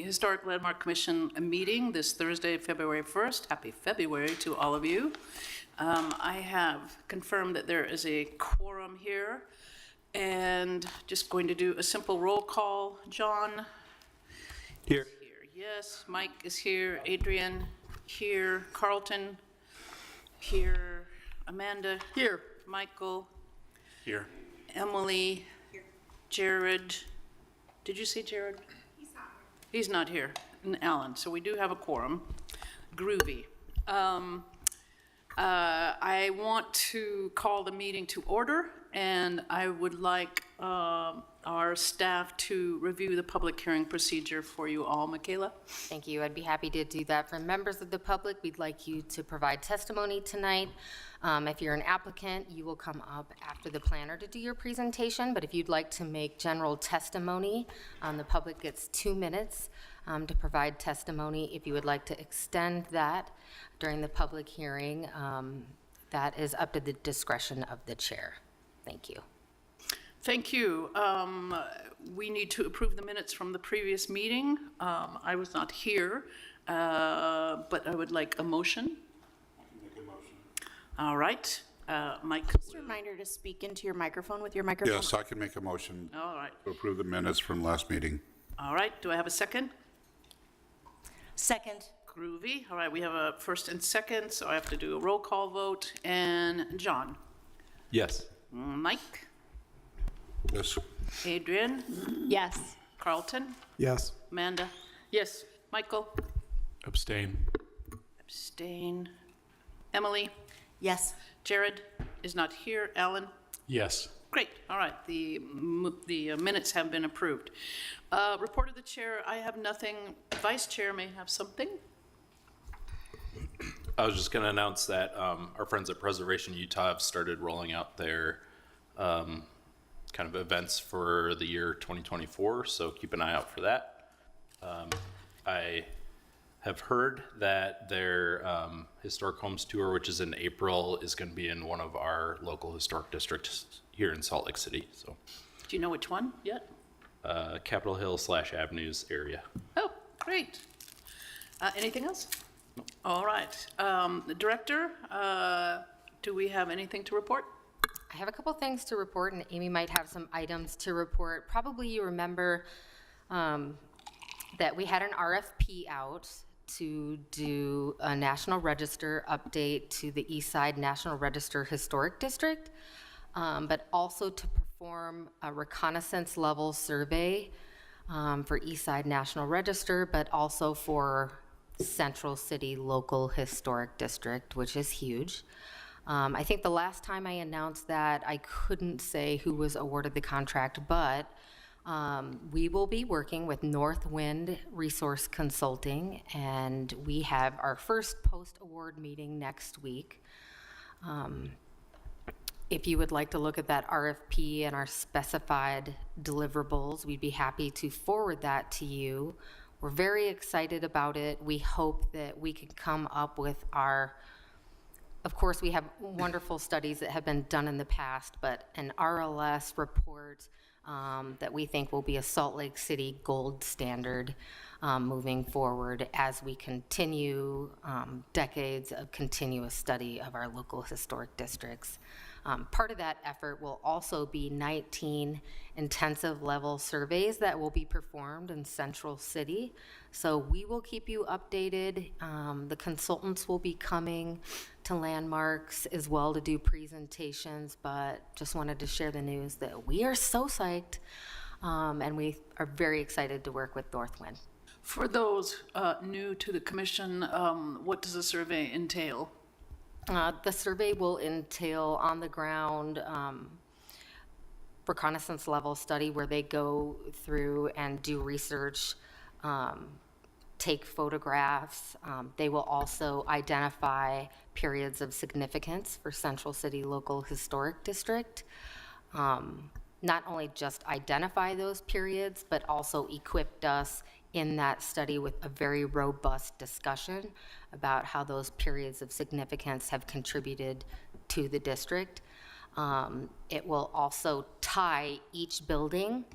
Historic Landmark Commission meeting this Thursday, February 1st. Happy February to all of you. I have confirmed that there is a quorum here, and just going to do a simple roll call. John? Here. Yes. Mike is here. Adrian? Here. Carlton? Here. Amanda? Here. Michael? Here. Emily? Here. Jared? Did you see Jared? He's not here. And Alan. So we do have a quorum. Groovy. I want to call the meeting to order, and I would like our staff to review the public hearing procedure for you all. Michaela? Thank you. I'd be happy to do that. For members of the public, we'd like you to provide testimony tonight. If you're an applicant, you will come up after the planner to do your presentation, but if you'd like to make general testimony, the public gets 2 minutes to provide testimony. If you would like to extend that during the public hearing, that is up to the discretion of the chair. Thank you. Thank you. We need to approve the minutes from the previous meeting. I was not here, but I would like a motion. All right. Mike? Just a reminder to speak into your microphone with your microphone. Yes, I can make a motion All right. to approve the minutes from last meeting. All right. Do I have a second? Second. Groovy. All right. We have a first and second, so I have to do a roll call vote. And John? Yes. Mike? Yes. Adrian? Yes. Carlton? Yes. Amanda? Yes. Michael? Abstain. Abstain. Emily? Yes. Jared is not here. Alan? Yes. Great. All right. The minutes have been approved. Report of the chair, I have nothing. Vice chair may have something. I was just going to announce that our friends at Preservation Utah have started rolling out their kind of events for the year 2024, so keep an eye out for that. I have heard that their Historic Homes Tour, which is in April, is going to be in one of our local historic districts here in Salt Lake City. So, Do you know which one yet? Capitol Hill / Avenues area. Oh, great. Anything else? All right. The director, do we have anything to report? I have a couple things to report, and Amy might have some items to report. Probably you remember that we had an RFP out to do a National Register update to the Eastside National Register Historic District, but also to perform a reconnaissance level survey for Eastside National Register, but also for Central City Local Historic District, which is huge. I think the last time I announced that, I couldn't say who was awarded the contract, but we will be working with Northwind Resource Consulting, and we have our first post-award meeting next week. If you would like to look at that RFP and our specified deliverables, we'd be happy to forward that to you. We're very excited about it. We hope that we can come up with of course, we have wonderful studies that have been done in the past, but an RLS report that we think will be a Salt Lake City gold standard moving forward as we continue decades of continuous study of our local historic districts. Part of that effort will also be 19 intensive level surveys that will be performed in Central City. So we will keep you updated. The consultants will be coming to Landmarks as well to do presentations, but just wanted to share the news that we are so psyched and we are very excited to work with Northwind. For those new to the commission, what does the survey entail? The survey will entail on-the-ground reconnaissance level study where they go through and do research, take photographs. They will also identify periods of significance for Central City Local Historic District. Not only just identify those periods, but also equipped us in that study with a very robust discussion about how those periods of significance have contributed to the district. It will also tie each building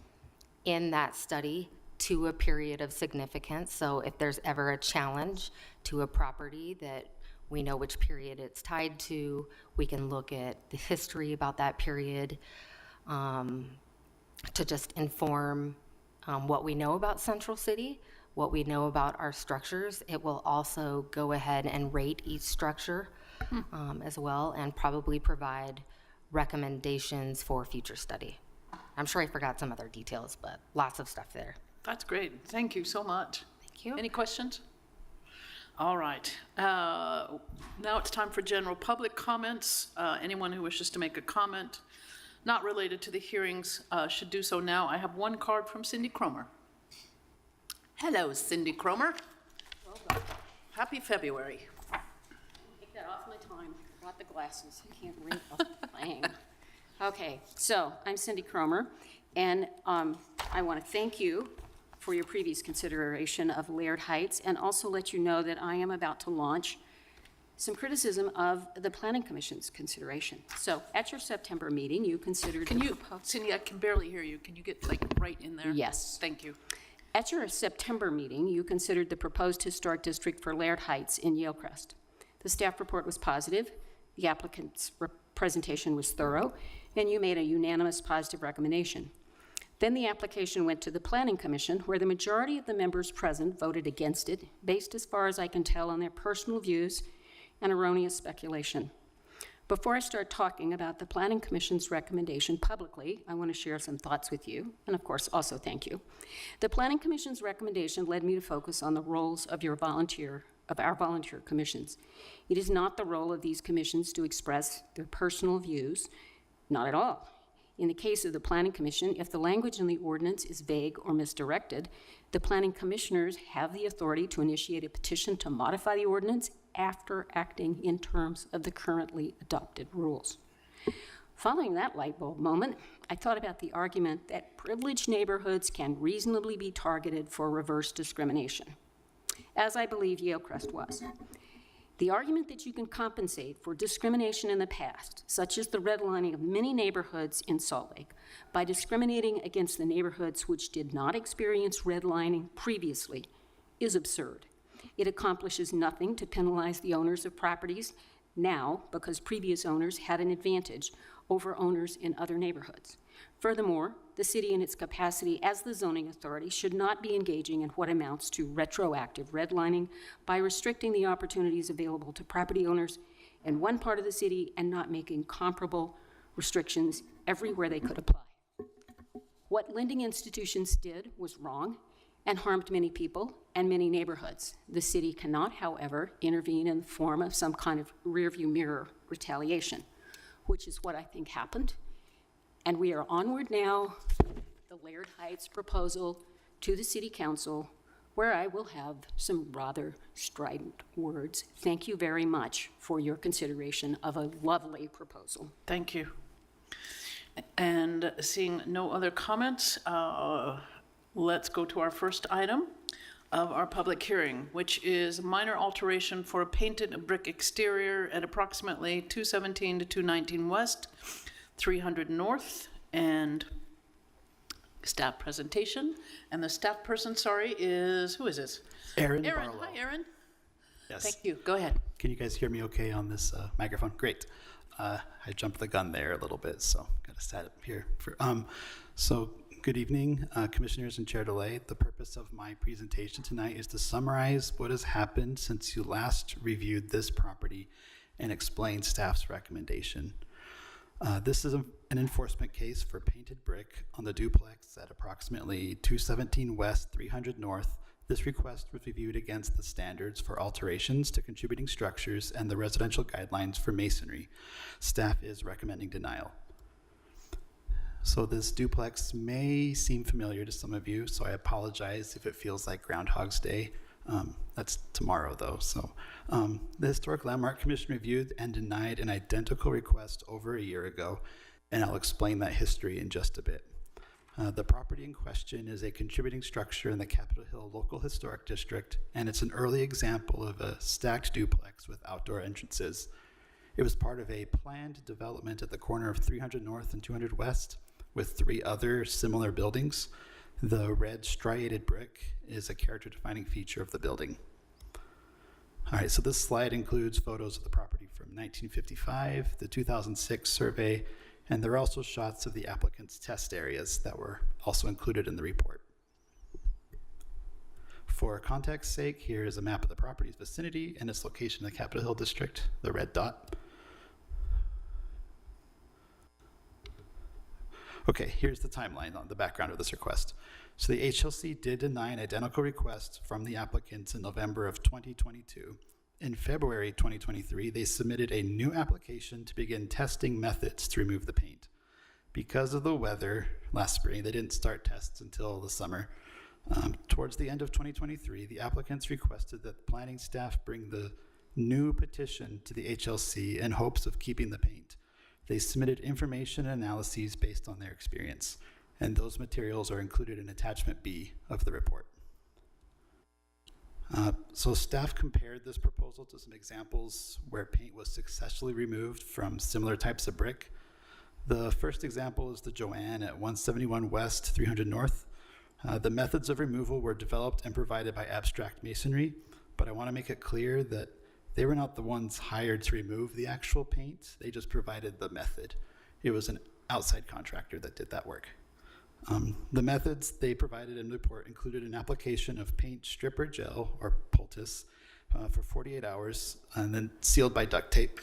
in that study to a period of significance. So if there's ever a challenge to a property that we know which period it's tied to, we can look at the history about that period to just inform what we know about Central City, what we know about our structures. It will also go ahead and rate each structure as well, and probably provide recommendations for future study. I'm sure I forgot some other details, but lots of stuff there. That's great. Thank you so much. Thank you. Any questions? All right. Now it's time for general public comments. Anyone who wishes to make a comment not related to the hearings should do so now. I have one card from Cindy Cromer. Hello, Cindy Cromer. Well done. Happy February. Take that off my time. I brought the glasses. I can't read the thing. Okay, so I'm Cindy Cromer, and I want to thank you for your previous consideration of Laird Heights, and also let you know that I am about to launch some criticism of the Planning Commission's consideration. So at your September meeting, you considered... Can you, Cindy, I can barely hear you. Can you get like right in there? Yes. Thank you. At your September meeting, you considered the proposed historic district for Laird Heights in Yalecrest. The staff report was positive, the applicant's presentation was thorough, and you made a unanimous positive recommendation. Then the application went to the Planning Commission, where the majority of the members present voted against it, based, as far as I can tell, on their personal views and erroneous speculation. Before I start talking about the Planning Commission's recommendation publicly, I want to share some thoughts with you, and of course, also thank you. The Planning Commission's recommendation led me to focus on the roles of our volunteer commissions. It is not the role of these commissions to express their personal views, not at all. In the case of the Planning Commission, if the language in the ordinance is vague or misdirected, the Planning Commissioners have the authority to initiate a petition to modify the ordinance after acting in terms of the currently adopted rules. Following that light bulb moment, I thought about the argument that privileged neighborhoods can reasonably be targeted for reverse discrimination, as I believe Yalecrest was. The argument that you can compensate for discrimination in the past, such as the redlining of many neighborhoods in Salt Lake, by discriminating against the neighborhoods which did not experience redlining previously, is absurd. It accomplishes nothing to penalize the owners of properties now because previous owners had an advantage over owners in other neighborhoods. Furthermore, the city in its capacity as the zoning authority should not be engaging in what amounts to retroactive redlining by restricting the opportunities available to property owners in one part of the city and not making comparable restrictions everywhere they could apply. What lending institutions did was wrong and harmed many people and many neighborhoods. The city cannot, however, intervene in the form of some kind of rearview mirror retaliation, which is what I think happened. And we are onward now, the Laird Heights proposal to the City Council, where I will have some rather strident words. Thank you very much for your consideration of a lovely proposal. Thank you. And seeing no other comments, let's go to our first item of our public hearing, which is a minor alteration for a painted brick exterior at approximately 217 to 219 West, 300 North, and staff presentation. And the staff person, sorry, is, who is this? Aaron Aaron. Barlow. Hi, Aaron. Yes. Thank you. Go ahead. Can you guys hear me okay on this microphone? Great. I jumped the gun there a little bit, so got to set up here. So good evening, Commissioners and Chair DeLay. The purpose of my presentation tonight is to summarize what has happened since you last reviewed this property and explain staff's recommendation. This is an enforcement case for painted brick on the duplex at approximately 217 West, 300 North. This request was reviewed against the standards for alterations to contributing structures and the residential guidelines for masonry. Staff is recommending denial. So this duplex may seem familiar to some of you, so I apologize if it feels like Groundhog's Day. That's tomorrow, though. So the Historic Landmark Commission reviewed and denied an identical request over a year ago, and I'll explain that history in just a bit. The property in question is a contributing structure in the Capitol Hill Local Historic District, and it's an early example of a stacked duplex with outdoor entrances. It was part of a planned development at the corner of 300 North and 200 West with 3 other similar buildings. The red striated brick is a character-defining feature of the building. All right, so this slide includes photos of the property from 1955, the 2006 survey, and there are also shots of the applicant's test areas that were also included in the report. For context's sake, here is a map of the property's vicinity and its location in the Capitol Hill District, the red dot. Okay, here's the timeline on the background of this request. So the HLC did deny an identical request from the applicants in November of 2022. In February 2023, they submitted a new application to begin testing methods to remove the paint. Because of the weather last spring, they didn't start tests until the summer. Towards the end of 2023, the applicants requested that planning staff bring the new petition to the HLC in hopes of keeping the paint. They submitted information and analyses based on their experience, and those materials are included in attachment B of the report. So staff compared this proposal to some examples where paint was successfully removed from similar types of brick. The first example is the Joanne at 171 West, 300 North. The methods of removal were developed and provided by Abstract Masonry, but I want to make it clear that they were not the ones hired to remove the actual paint. They just provided the method. It was an outside contractor that did that work. The methods they provided in the report included an application of paint stripper gel, or poultice, for 48 hours, and then sealed by duct tape.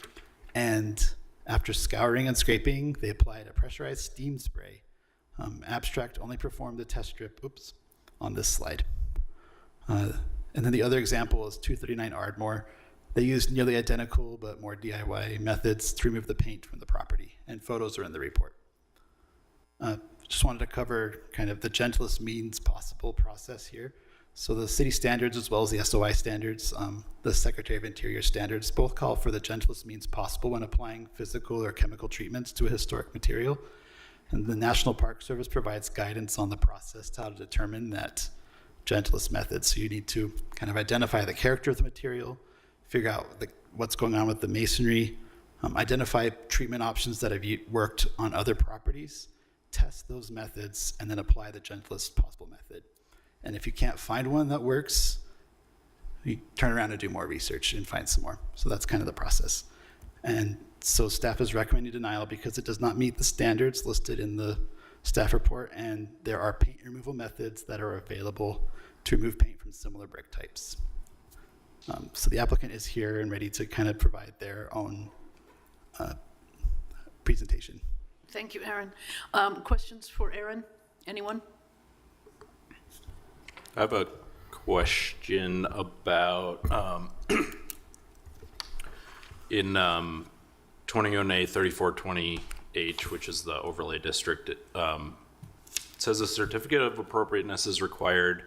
And after scouring and scraping, they applied a pressurized steam spray. Abstract only performed the test strip, on this slide. And then the other example is 239 Ardmore. They used nearly identical but more DIY methods to remove the paint from the property, and photos are in the report. Just wanted to cover kind of the gentlest means possible process here. So the city standards as well as the SOI standards, the Secretary of Interior standards, both call for the gentlest means possible when applying physical or chemical treatments to a historic material. And the National Park Service provides guidance on the process to how to determine that gentlest method. So you need to kind of identify the character of the material, figure out what's going on with the masonry, identify treatment options that have worked on other properties, test those methods, and then apply the gentlest possible method. And if you can't find one that works, you turn around and do more research and find some more. So that's kind of the process. And so staff is recommending denial because it does not meet the standards listed in the staff report, and there are paint removal methods that are available to remove paint from similar brick types. So the applicant is here and ready to kind of provide their own presentation. Thank you, Aaron. Questions for Aaron? Anyone? I have a question about in 21A 3420H, which is the overlay district. It says a certificate of appropriateness is required,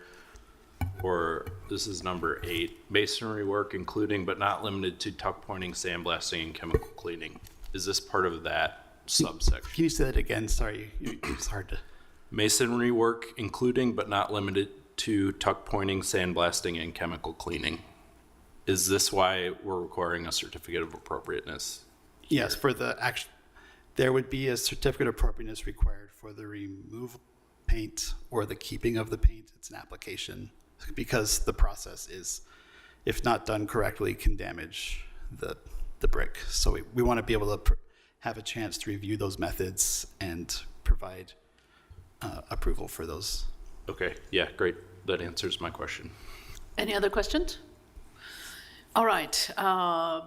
or this is number 8, masonry work including but not limited to tuck pointing, sandblasting, and chemical cleaning. Is this part of that subsection? Can you say that again? Sorry, it's hard to. Masonry work including but not limited to tuck pointing, sandblasting, and chemical cleaning. Is this why we're requiring a certificate of appropriateness? Yes, for the action, there would be a certificate of appropriateness required for the removal of paint or the keeping of the paint. It's an application because the process is, if not done correctly, can damage the brick. So we want to be able to have a chance to review those methods and provide approval for those. Okay, yeah, great. That answers my question. Any other questions? All right,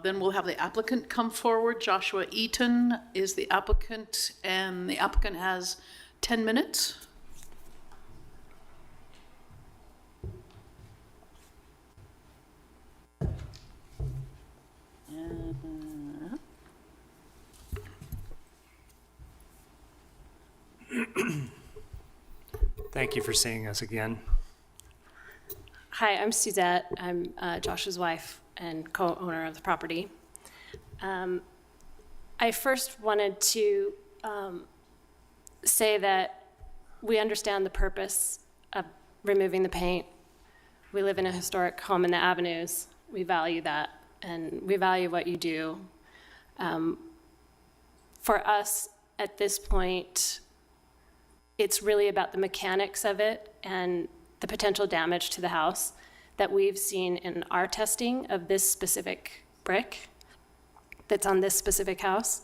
then we'll have the applicant come forward. Joshua Eaton is the applicant, and the applicant has 10 minutes. Thank you for seeing us again. Hi, I'm Suzette. I'm Josh's wife and co-owner of the property. I first wanted to say that we understand the purpose of removing the paint. We live in a historic home in the Avenues. We value that, and we value what you do. For us, at this point, it's really about the mechanics of it and the potential damage to the house that we've seen in our testing of this specific brick that's on this specific house.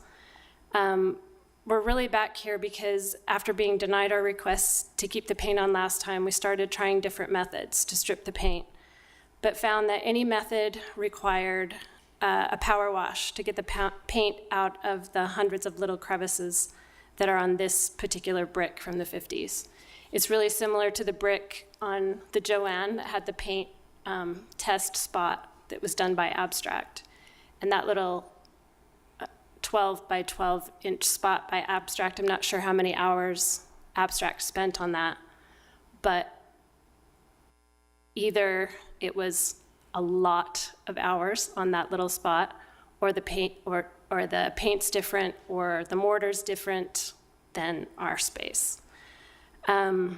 We're really back here because after being denied our requests to keep the paint on last time, we started trying different methods to strip the paint, but found that any method required a power wash to get the paint out of the hundreds of little crevices that are on this particular brick from the 50s. It's really similar to the brick on the Joanne that had the paint test spot that was done by Abstract. And that little 12 by 12 inch spot by Abstract, I'm not sure how many hours Abstract spent on that, but either it was a lot of hours on that little spot, or the paint, or the paint's different, or the mortar's different than our space. The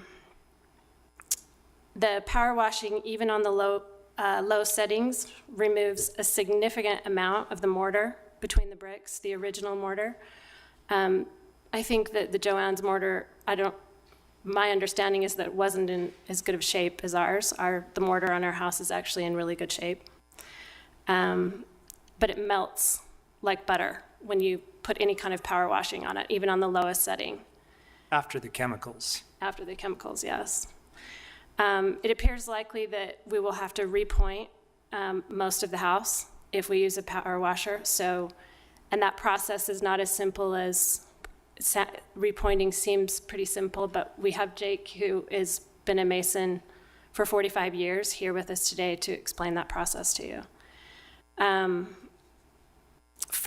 power washing, even on the low settings, removes a significant amount of the mortar between the bricks, the original mortar. I think that the Joanne's mortar, my understanding is that it wasn't in as good of shape as ours. The mortar on our house is actually in really good shape. But it melts like butter when you put any kind of power washing on it, even on the lowest setting. After the chemicals. After the chemicals, yes. It appears likely that we will have to repoint most of the house if we use a power washer. And that process is not as simple as repointing seems pretty simple, but we have Jake, who has been a mason for 45 years, here with us today to explain that process to you.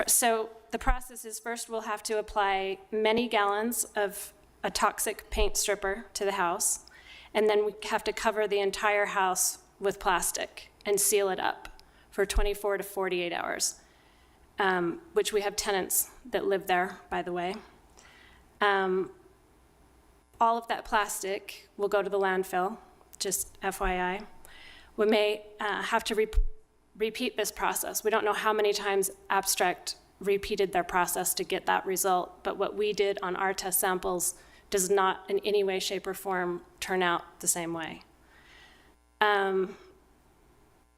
So the process is, first we'll have to apply many gallons of a toxic paint stripper to the house, and then we have to cover the entire house with plastic and seal it up for 24 to 48 hours, which we have tenants that live there, by the way. All of that plastic will go to the landfill, just FYI. We may have to repeat this process. We don't know how many times Abstract repeated their process to get that result, but what we did on our test samples does not in any way, shape, or form turn out the same way.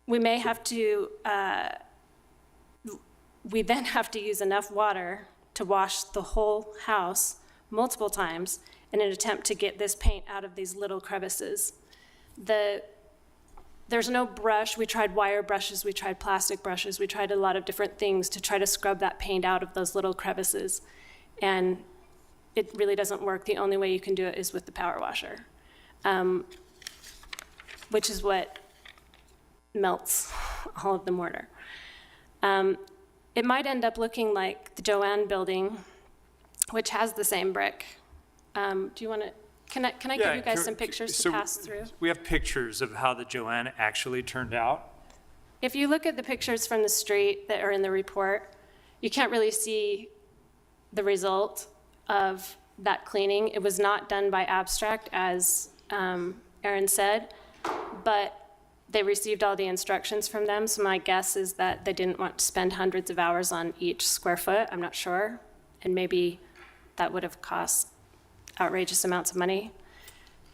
We may have to, we then have to use enough water to wash the whole house multiple times in an attempt to get this paint out of these little crevices. There's no brush. We tried wire brushes, we tried plastic brushes, we tried a lot of different things to try to scrub that paint out of those little crevices. And it really doesn't work. The only way you can do it is with the power washer, which is what melts all of the mortar. It might end up looking like the Joanne building, which has the same brick. Do you want to, can I give you guys some pictures to pass through? We have pictures of how the Joanne actually turned out. If you look at the pictures from the street that are in the report, you can't really see the result of that cleaning. It was not done by Abstract, as Aaron said, but they received all the instructions from them, so my guess is that they didn't want to spend hundreds of hours on each square foot. I'm not sure, and maybe that would have cost outrageous amounts of money.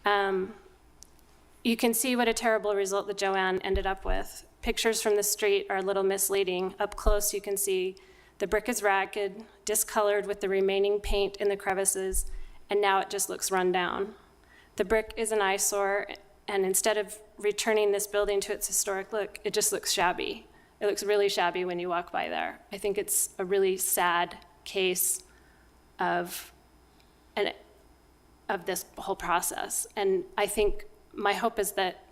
You can see what a terrible result the Joanne ended up with. Pictures from the street are a little misleading. Up close, you can see the brick is ragged, discolored with the remaining paint in the crevices, and now it just looks run down. The brick is an eyesore, and instead of returning this building to its historic look, it just looks shabby. It looks really shabby when you walk by there. I think it's a really sad case of this whole process. And I think my hope is that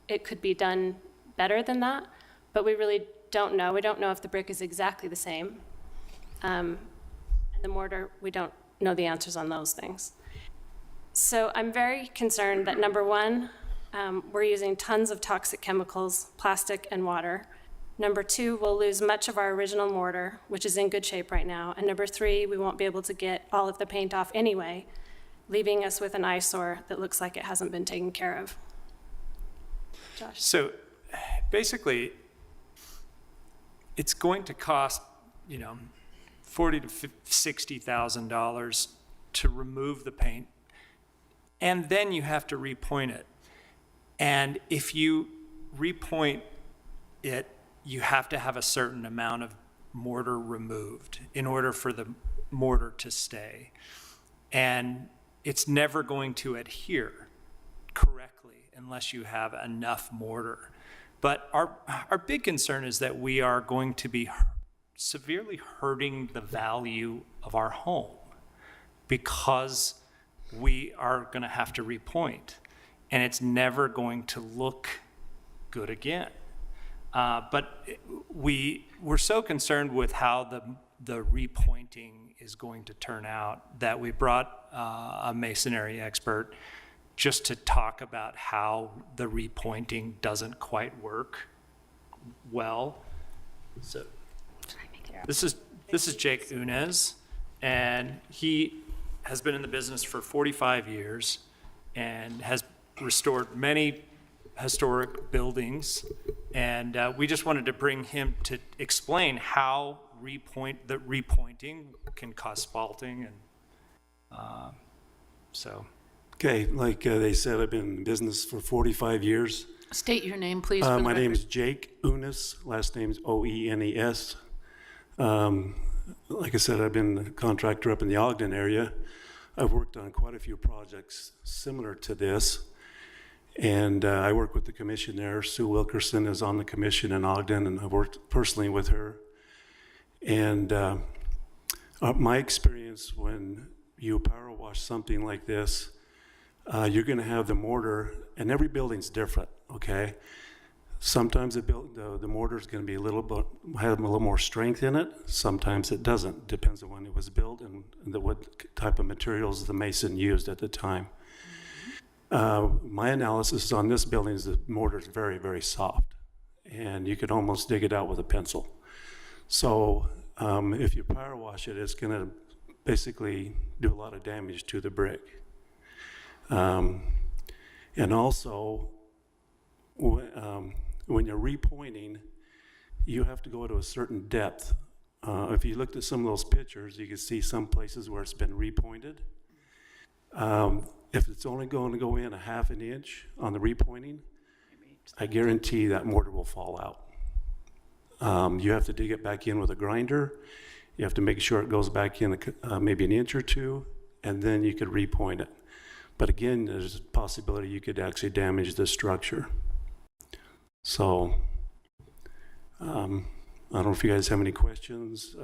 it could be done better than that, but we really don't know. We don't know if the brick is exactly the same. And the mortar, we don't know the answers on those things. So I'm very concerned that, number one, we're using tons of toxic chemicals, plastic and water. Number two, we'll lose much of our original mortar, which is in good shape right now. And number three, we won't be able to get all of the paint off anyway, leaving us with an eyesore that looks like it hasn't been taken care of. Josh. So basically, it's going to cost, $40,000 to $60,000 to remove the paint. and then you have to repoint it. And if you repoint it, you have to have a certain amount of mortar removed in order for the mortar to stay. And it's never going to adhere correctly unless you have enough mortar. But our big concern is that we are going to be severely hurting the value of our home because we are going to have to repoint, and it's never going to look good again. But we're so concerned with how the repointing is going to turn out that we brought a masonry expert just to talk about how the repointing doesn't quite work well. So this is Jake Unez, and he has been in the business for 45 years and has restored many historic buildings. And we just wanted to bring him to explain how repointing can cause faulting. And so. Okay, like they said, I've been in business for 45 years. State your name, please. For the My name record. is Jake Unis, last name is Oenes. Like I said, I've been a contractor up in the Ogden area. I've worked on quite a few projects similar to this. And I work with the commission there. Sue Wilkerson is on the commission in Ogden, and I've worked personally with her. And my experience when you power wash something like this, you're going to have the mortar, and every building's different, okay? Sometimes the mortar is going to be have a little more strength in it. Sometimes it doesn't. Depends on when it was built and what type of materials the mason used at the time. My analysis on this building is the mortar is very, very soft, and you could almost dig it out with a pencil. So if you power wash it, it's going to basically do a lot of damage to the brick. And also, when you're repointing, you have to go to a certain depth. If you looked at some of those pictures, you can see some places where it's been repointed. If it's only going to go in a half an inch on the repointing, I guarantee that mortar will fall out. You have to dig it back in with a grinder. You have to make sure it goes back in maybe an inch or two, and then you could repoint it. But again, there's a possibility you could actually damage the structure. So I don't know if you guys have any questions,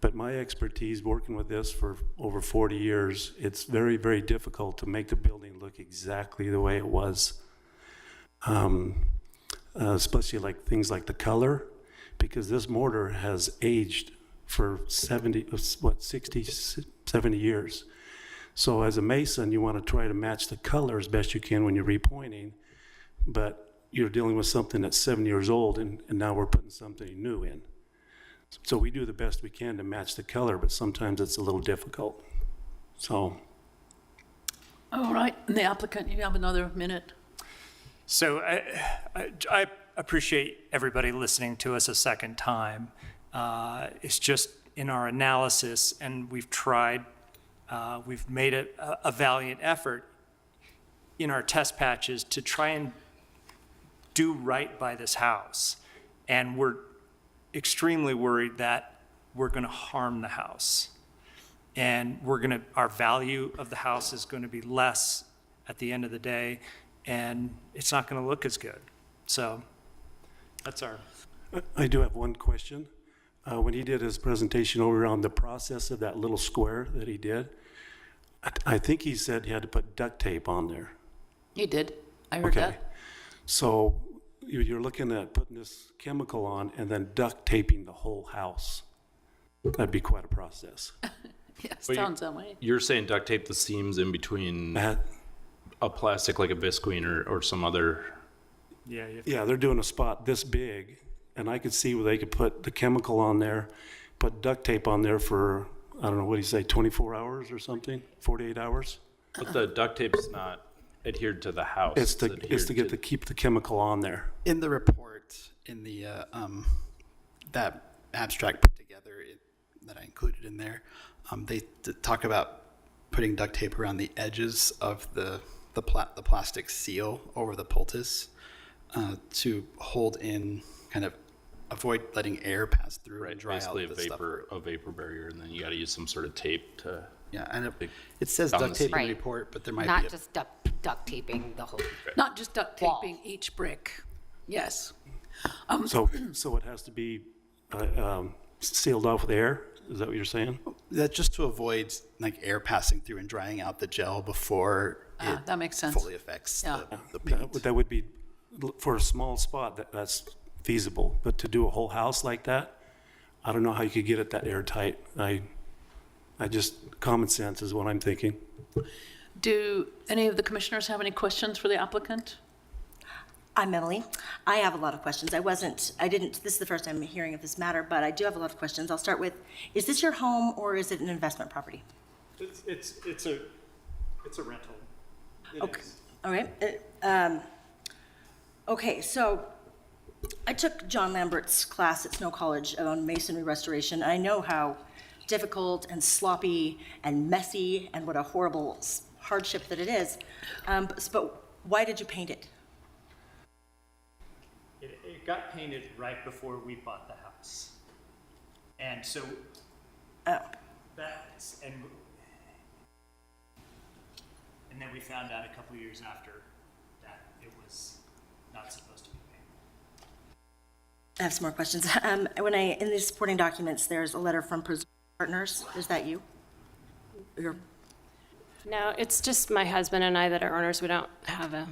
but my expertise working with this for over 40 years, it's very, very difficult to make the building look exactly the way it was. Especially like things like the color, because this mortar has aged for 60, 70 years. So as a mason, you want to try to match the color as best you can when you're repointing, but you're dealing with something that's 7 years old, and now we're putting something new in. So we do the best we can to match the color, but sometimes it's a little difficult. So. All right, and the applicant, you have another minute. So I appreciate everybody listening to us a second time. It's just in our analysis, and we've made a valiant effort in our test patches to try and do right by this house. And we're extremely worried that we're going to harm the house. And our value of the house is going to be less at the end of the day, and it's not going to look as good. So that's our. I do have one question. When he did his presentation over on the process of that little square that he did, I think he said he had to put duct tape on there. You did. I heard that. So you're looking at putting this chemical on and then duct taping the whole house. That'd be quite a process. Yeah, sounds that way. You're saying duct tape the seams in between a plastic like a visqueen or some other. Yeah, they're doing a spot this big, and I could see where they could put the chemical on there, put duct tape on there for, I don't know, what do you say, 24 hours or something? 48 hours? But the duct tape's not adhered to the house. It's to keep the chemical on there. In the report, in the that abstract put together that I included in there, they talk about putting duct tape around the edges of the plastic seal over the poultice to hold in, kind of avoid letting air pass through and Right, dry out basically the stuff. a vapor barrier, and then you gotta use some sort of tape to, Yeah, and it says Down duct the tape in the Right. report, but there might Not be just duct taping the whole. Not just duct Wall. taping each brick. Yes. So it has to be sealed off with air? Is that what you're saying? that's just to avoid like air passing through and drying out the gel before it That makes sense. fully affects Yeah. the paint. That would be, for a small spot, that's feasible. But to do a whole house like that, I don't know how you could get it that airtight. I just, common sense is what I'm thinking. Do any of the commissioners have any questions for the applicant? I'm Emily. I have a lot of questions. this is the first time I'm hearing of this matter, but I do have a lot of questions. I'll start with, is this your home or is it an investment property? It's a rental. Okay. All right. Okay, so I took John Lambert's class at Snow College on masonry restoration. I know how difficult and sloppy and messy and what a horrible hardship that it is. But why did you paint it? It got painted right before we bought the house. And so Oh, that's, and then we found out a couple years after that it was not supposed to be painted. I have some more questions. In the supporting documents, there's a letter from Preserve Partners. Is that you? No, it's just my husband and I that are owners. We don't have a,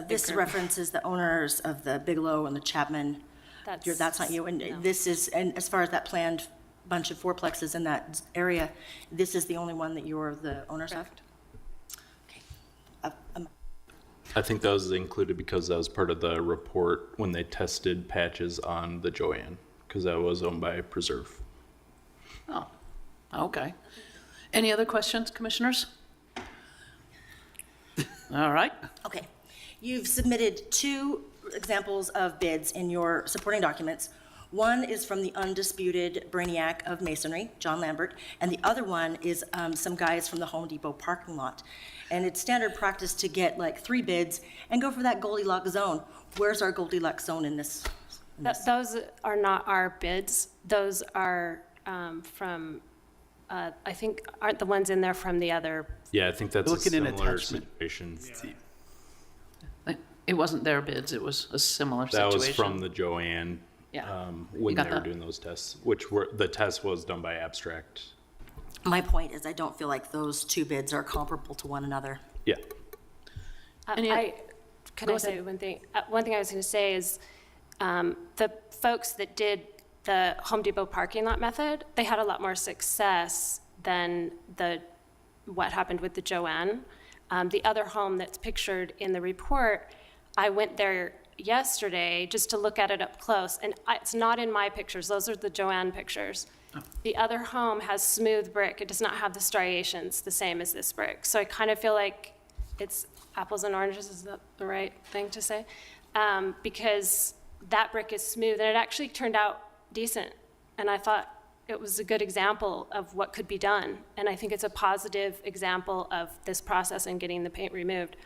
This references the owners of the Bigelow and the Chapman. that's. That's not you. And no. this is, and as far as that planned bunch of fourplexes in that area, this is the only one that you're the owners of? Correct. Okay. I think that was included because that was part of the report when they tested patches on the Joanne, because that was owned by Preserve. Oh, okay. Any other questions, commissioners? All right. Okay. You've submitted 2 examples of bids in your supporting documents. One is from the undisputed brainiac of masonry, John Lambert, and the other one is some guys from the Home Depot parking lot. And it's standard practice to get like 3 bids and go for that Goldilocks zone. Where's our Goldilocks zone in this? Those are not our bids. Those are from, I think, aren't the ones in there from the other. Yeah, I think that's a Looking in similar attachment. situation. It wasn't their bids, it was a similar That situation. was from the Joanne, Yeah. when got they were that? doing those tests, the test was done by Abstract. My point is I don't feel like those 2 bids are comparable to one another. Yeah. Can I say one thing? One thing I was going to say is the folks that did the Home Depot parking lot method, they had a lot more success than what happened with the Joanne. The other home that's pictured in the report, I went there yesterday just to look at it up close, and it's not in my pictures. Those are the Joanne pictures. The other home has smooth brick. It does not have the striations the same as this brick. So I kind of feel like it's apples and oranges. Is that the right thing to say? Because that brick is smooth, and it actually turned out decent. And I thought it was a good example of what could be done. And I think it's a positive example of this process and getting the paint removed.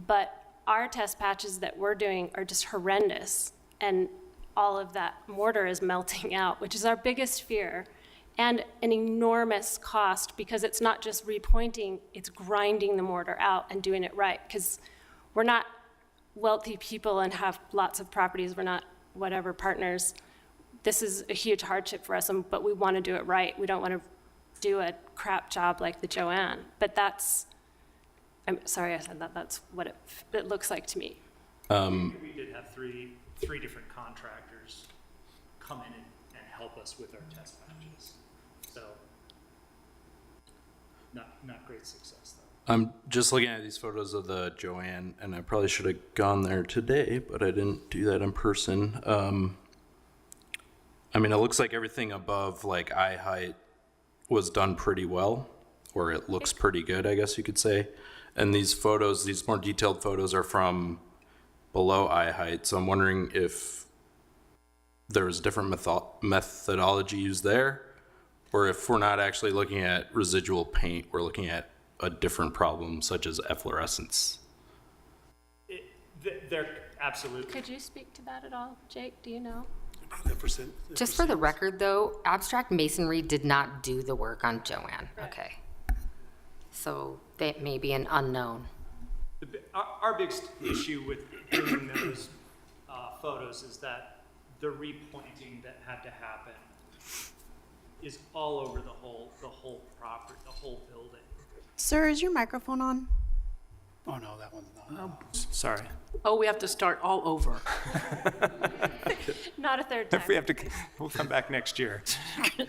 But our test patches that we're doing are just horrendous. And all of that mortar is melting out, which is our biggest fear, and an enormous cost, because it's not just repointing, it's grinding the mortar out and doing it right. Because we're not wealthy people and have lots of properties. We're not whatever partners. This is a huge hardship for us, but we want to do it right. We don't want to do a crap job like the Joanne. But I'm sorry I said that. That's what it looks like to me. We did have three different contractors come in and help us with our test patches. So, not great success though. I'm just looking at these photos of the Joanne, and I probably should have gone there today, but I didn't do that in person. I mean, it looks like everything above like eye height was done pretty well, or it looks pretty good, I guess you could say. And these photos, these more detailed photos, are from below eye height. So I'm wondering if there was different methodology used there, or if we're not actually looking at residual paint, we're looking at a different problem such as efflorescence. They're absolutely. Could you speak to that at all, Jake? Do you know? Just for the record, though, Abstract Masonry did not do the work on Joanne. Okay. So that may be an unknown. Our biggest issue with doing those photos is that the repointing that had to happen is all over the whole property, the whole building. Sir, is your microphone on? Oh, no, that one's not. Sorry. Oh, we have to start all over. Not a third time. If we have to, we'll come back next year.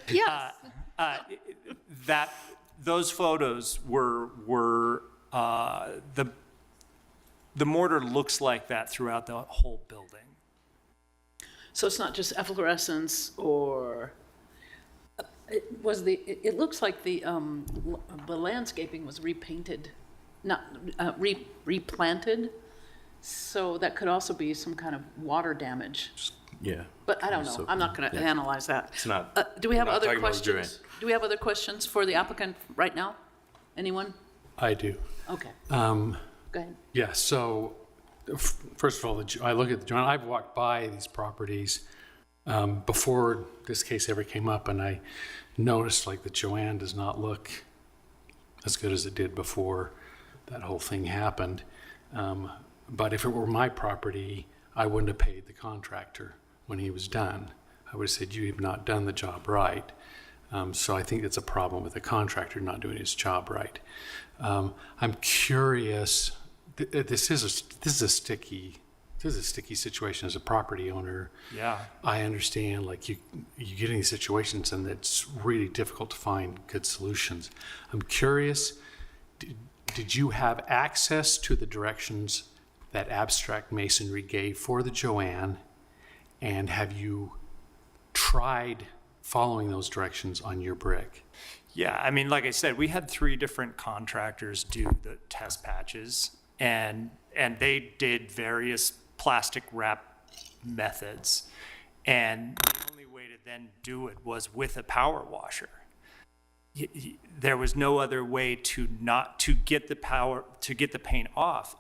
Yes. Those photos were the mortar looks like that throughout the whole building. So it's not just efflorescence or, it looks like the landscaping was repainted, not, replanted. So that could also be some kind of water damage. Yeah. But I don't know. So, I'm not going to yeah. analyze that. It's not. Do we have we're not other talking about questions? Do we have other questions for the applicant right now? Anyone? I do. Okay, Um, go ahead. Yeah, so first of all, I look at the Joanne. I've walked by these properties before this case ever came up, and I noticed like the Joanne does not look as good as it did before that whole thing happened. But if it were my property, I wouldn't have paid the contractor when he was done. I would have said, you have not done the job right. So I think it's a problem with the contractor not doing his job right. I'm curious. This is a sticky situation as a property owner. Yeah. I understand. Like you get in these situations, and it's really difficult to find good solutions. I'm curious. Did you have access to the directions that Abstract Masonry gave for the Joanne, and have you tried following those directions on your brick? Yeah, I mean, like I said, we had 3 different contractors do the test patches, and they did various plastic wrap methods, and the only way to then do it was with a power washer. There was no other way to get the paint off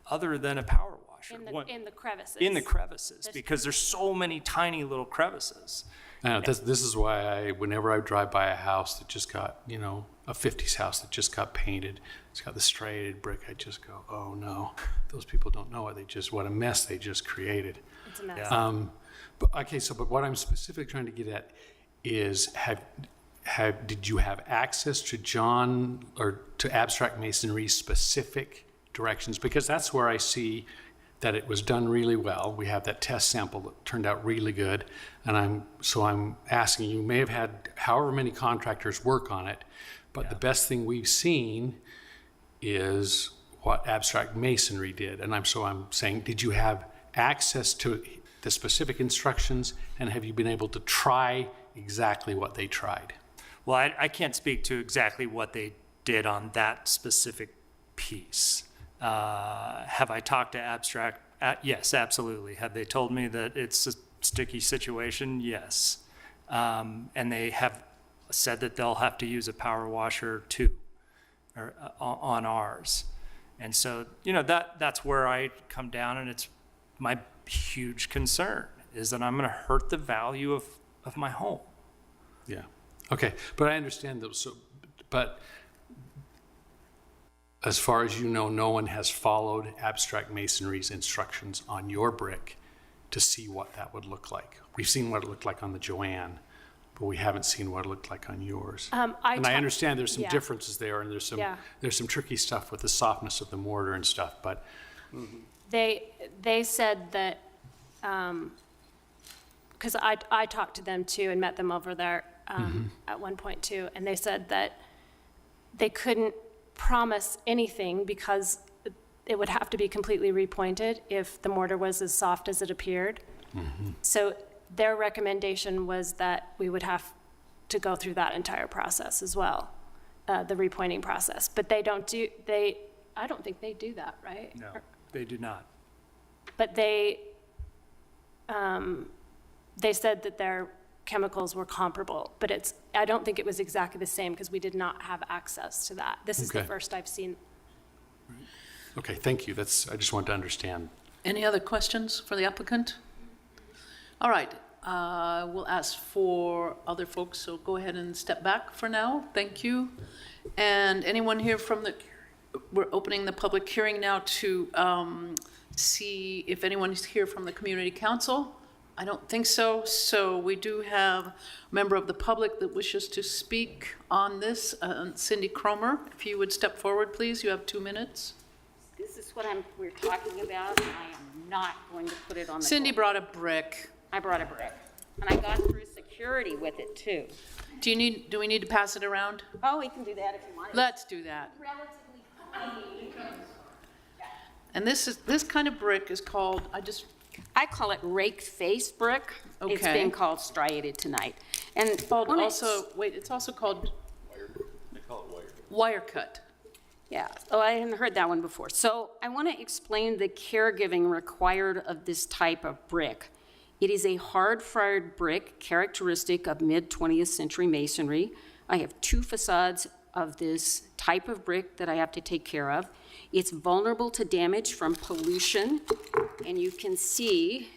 other than a power washer. In the crevices. In the crevices, because there's so many tiny little crevices. This is why whenever I drive by a house that just got, a 50s house that just got painted, it's got the striated brick, I just go, oh no, those people don't know what a mess they just created. It's a mess. Yeah. But what I'm specifically trying to get at is did you have access to John or to Abstract Masonry's specific directions? Because that's where I see that it was done really well. We have that test sample that turned out really good. And I'm asking, you may have had however many contractors work on it, but the best thing we've seen is what Abstract Masonry did. And I'm saying, did you have access to the specific instructions, and have you been able to try exactly what they tried? Well, I can't speak to exactly what they did on that specific piece. Have I talked to Abstract? Yes, absolutely. Have they told me that it's a sticky situation? Yes. And they have said that they'll have to use a power washer too, or on ours. And so, that's where I come down, and it's my huge concern is that I'm going to hurt the value of my home. Yeah. Okay. But I understand those. But as far as you know, no one has followed Abstract Masonry's instructions on your brick to see what that would look like. We've seen what it looked like on the Joanne, but we haven't seen what it looked like on yours. I understand there's some differences there, and there's some tricky stuff with the softness of the mortar and stuff, but They said that, because I talked to them too and met them over there at one point too, and they said that they couldn't promise anything because it would have to be completely repointed if the mortar was as soft as it appeared. So their recommendation was that we would have to go through that entire process as well, the repointing process. But I don't think they do that, right? No, they do not. But they said that chemicals were comparable, but I don't think it was exactly the same because we did not have access to that. This is the Okay. first I've seen. Okay, thank you. I just wanted to understand. Any other questions for the applicant? All right, we'll ask for other folks, so go ahead and step back for now. Thank you. And anyone here we're opening the public hearing now to see if anyone is here from the community council. I don't think so. So we do have a member of the public that wishes to speak on this. Cindy Cromer, if you would step forward, please. You have 2 minutes. This is what we're talking about, and I am not going to put it on the. Cindy brought a brick. I brought a brick, and I got through security with it too. Do we need to pass it around? Oh, we can do that if you want. Let's do that. Relatively clean. And this kind of brick is called, I call it raked face brick. It's Okay. being called striated tonight. And it's also called wire cut. Yeah, oh, I hadn't heard that one before. So I want to explain the caregiving required of this type of brick. It is a hard-fired brick characteristic of mid-20th century masonry. I have 2 facades of this type of brick that I have to take care of. It's vulnerable to damage from pollution, and you can see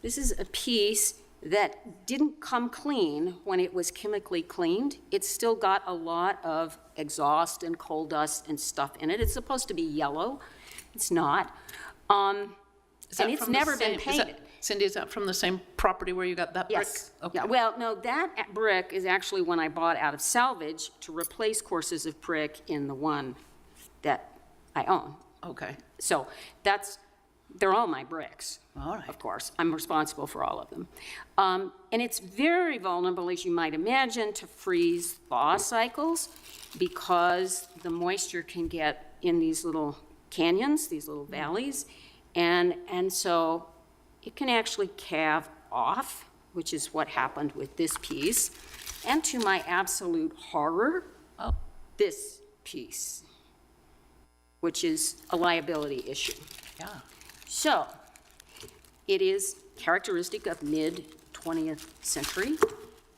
this is a piece that didn't come clean when it was chemically cleaned. It's still got a lot of exhaust and coal dust and stuff in it. It's supposed to be yellow. It's not. And it's never been painted. Cindy, is that from the same property where you got that brick? Yes. Okay. Yeah, well, no, that brick is actually one I bought out of salvage to replace courses of brick in the one that I own. Okay. So they're all my bricks. All right. Of course, I'm responsible for all of them. And it's very vulnerable, as you might imagine, to freeze-thaw cycles because the moisture can get in these little canyons, these little valleys, and so it can actually calve off, which is what happened with this piece. And to my absolute horror, this piece, which is a liability issue. Yeah. So, it is characteristic of mid-20th century,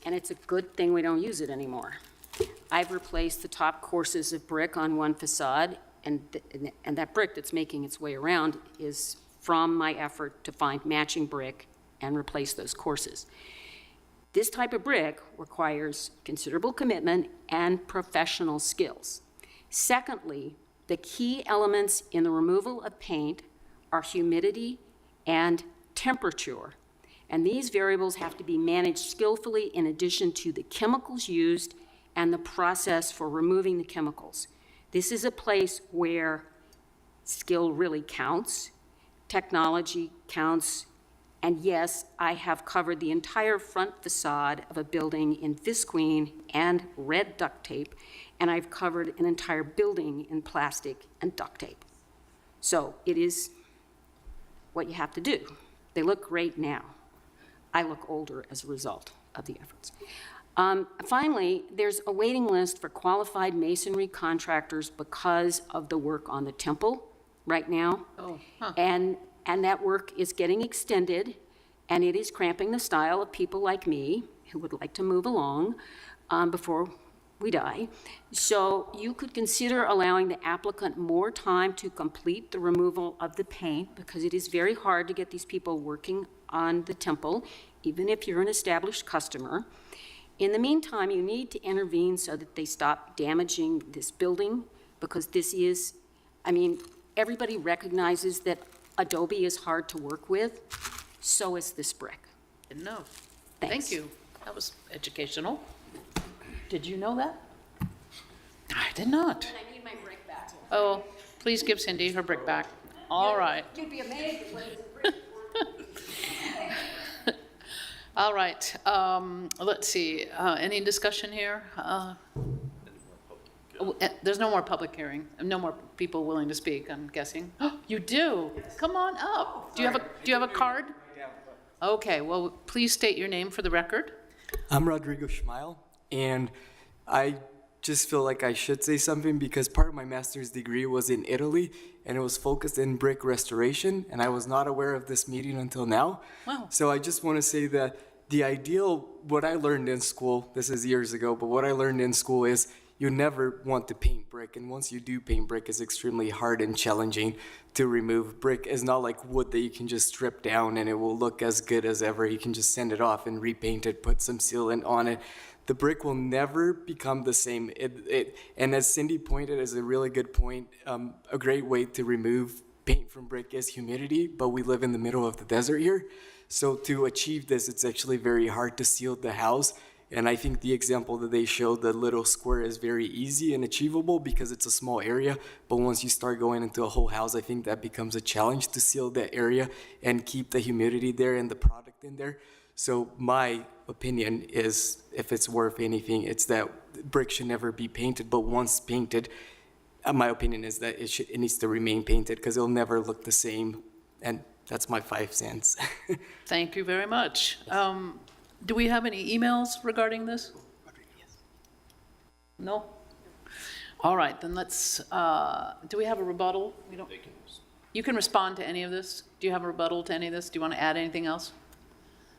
and it's a good thing we don't use it anymore. I've replaced the top courses of brick on one facade, and that brick that's making its way around is from my effort to find matching brick and replace those courses. This type of brick requires considerable commitment and professional skills. Secondly, the key elements in the removal of paint are humidity and temperature, and these variables have to be managed skillfully in addition to the chemicals used and the process for removing the chemicals. This is a place where skill really counts, technology counts, and yes, I have covered the entire front facade of a building in visqueen and red duct tape, and I've covered an entire building in plastic and duct tape. So it is what you have to do. They look great now. I look older as a result of the efforts. Finally, there's a waiting list for qualified masonry contractors because of the work on the temple right now. Oh, huh. And that work is getting extended, and it is cramping the style of people like me who would like to move along before we die. So you could consider allowing the applicant more time to complete the removal of the paint, because it is very hard to get these people working on the temple, even if you're an established customer. In the meantime, you need to intervene so that they stop damaging this building, because this is, I mean, everybody recognizes that adobe is hard to work with, so is this brick. Didn't know. Thanks. Thank you. That was educational. Did you know that? I did not. I need my brick back. Oh, please give Cindy her brick back. All right. You'd be amazed at what is a brick. All right. Let's see. Any discussion here? There's no more public hearing. No more people willing to speak, I'm guessing. You do? Come on up. Do you have a card? Okay. Well, please state your name for the record. I'm Rodrigo Schmeil, and I just feel like I should say something because part of my master's degree was in Italy, and it was focused in brick restoration, and I was not aware of this meeting until now. Wow. So I just want to say that the ideal, what I learned in school, this is years ago, but what I learned in school is you never want to paint brick. And once you do paint brick, it's extremely hard and challenging to remove. Brick is not like wood that you can just strip down and it will look as good as ever. You can just send it off and repaint it, put some sealant on it. The brick will never become the same. And as Cindy pointed, is a really good point, a great way to remove paint from brick is humidity, but we live in the middle of the desert here. So to achieve this, it's actually very hard to seal the house. And I think the example that they showed, the little square, is very easy and achievable because it's a small area. But once you start going into a whole house, I think that becomes a challenge to seal that area and keep the humidity there and the product in there. So my opinion is, if it's worth anything, it's that brick should never be painted. But once painted, my opinion is that it needs to remain painted because it'll never look the same. And that's my 5 cents. Thank you very much. Do we have any emails regarding this? No? All right, then let's, do we have a rebuttal? We don't. You can respond to any of this? Do you have a rebuttal to any of this? Do you want to add anything else?